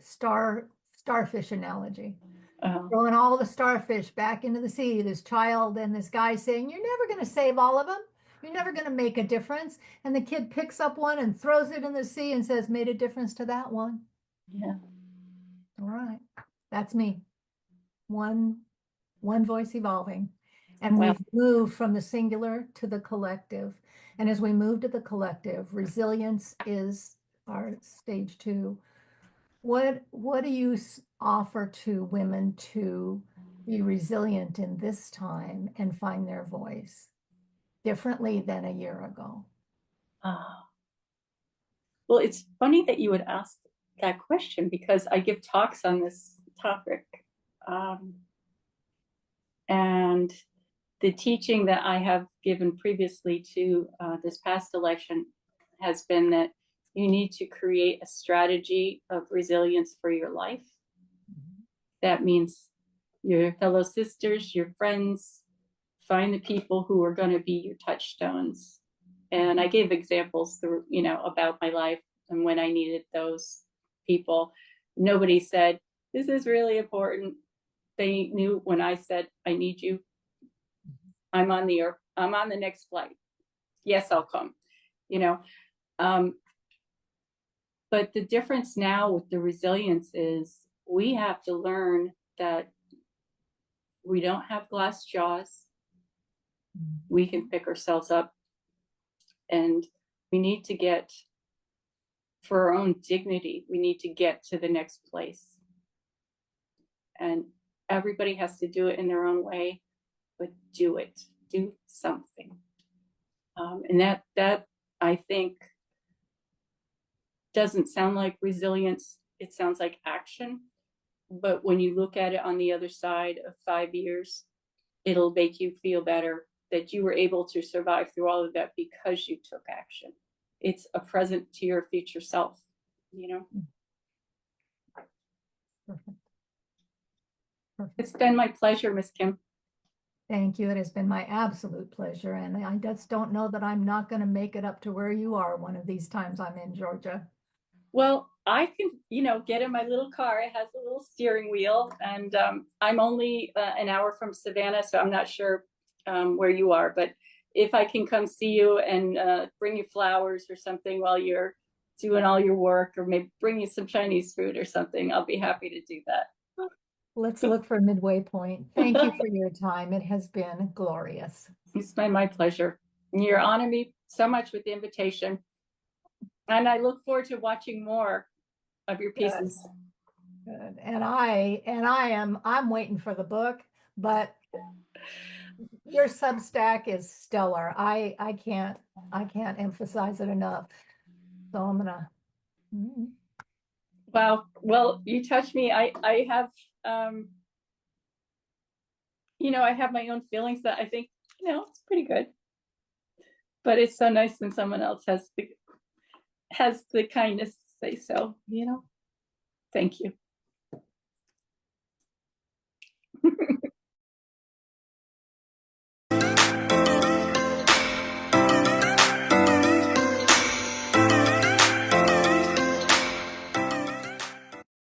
analogy. Oh. Throwing all the starfish back into the sea, this child and this guy saying, you're never going to save all of them. You're never going to make a difference. And the kid picks up one and throws it in the sea and says, made a difference to that one. Yeah. All right. That's me. One voice evolving. And we've moved from the singular to the collective. And as we move to the collective, resilience is our stage 2. What do you offer to women to be resilient in this time and find their voice differently than a year ago? Well, it's funny that you would ask that question, because I give talks on this topic. And the teaching that I have given previously to this past election has been that you need to create a strategy of resilience for your life. That means your fellow sisters, your friends, find the people who are going to be your touchstones. And I gave examples through, about my life and when I needed those people. Nobody said, this is really important. They knew when I said, I need you. I'm on the next flight. Yes, I'll come, but the difference now with the resilience is we have to learn that we don't have glass jaws. We can pick ourselves up, and we need to get, for our own dignity, we need to get to the next place. And everybody has to do it in their own way, but do something. And that I think doesn't sound like resilience. It sounds like action. But when you look at it on the other side of 5 years, it'll make you feel better that you were able to survive through all of that because you took action. It's a present to your future self, Perfect. It's been my pleasure, Miss Kim. Thank you. It has been my absolute pleasure. And I just don't know that I'm not going to make it up to where you are one of these times I'm in Georgia. Well, I can, get in my little car. It has a little steering wheel, and I'm only an hour from Savannah, so I'm not sure where you are. But if I can come see you and bring you flowers or something while you're doing all your work, or maybe bring you some Chinese food or something, I'll be happy to do that. Let's look for a midway point. Thank you for your time. It has been glorious. It's been my pleasure. You're honoring me so much with the invitation. And I look forward to watching more of your pieces. Good. And I'm waiting for the book, but your Substack is stellar. I can't emphasize it enough. So I'm gonna. Wow. Well, you touch me. I have I have my own feelings that I think, it's pretty good. But it's so nice when someone else has the kindness to say so, Thank you.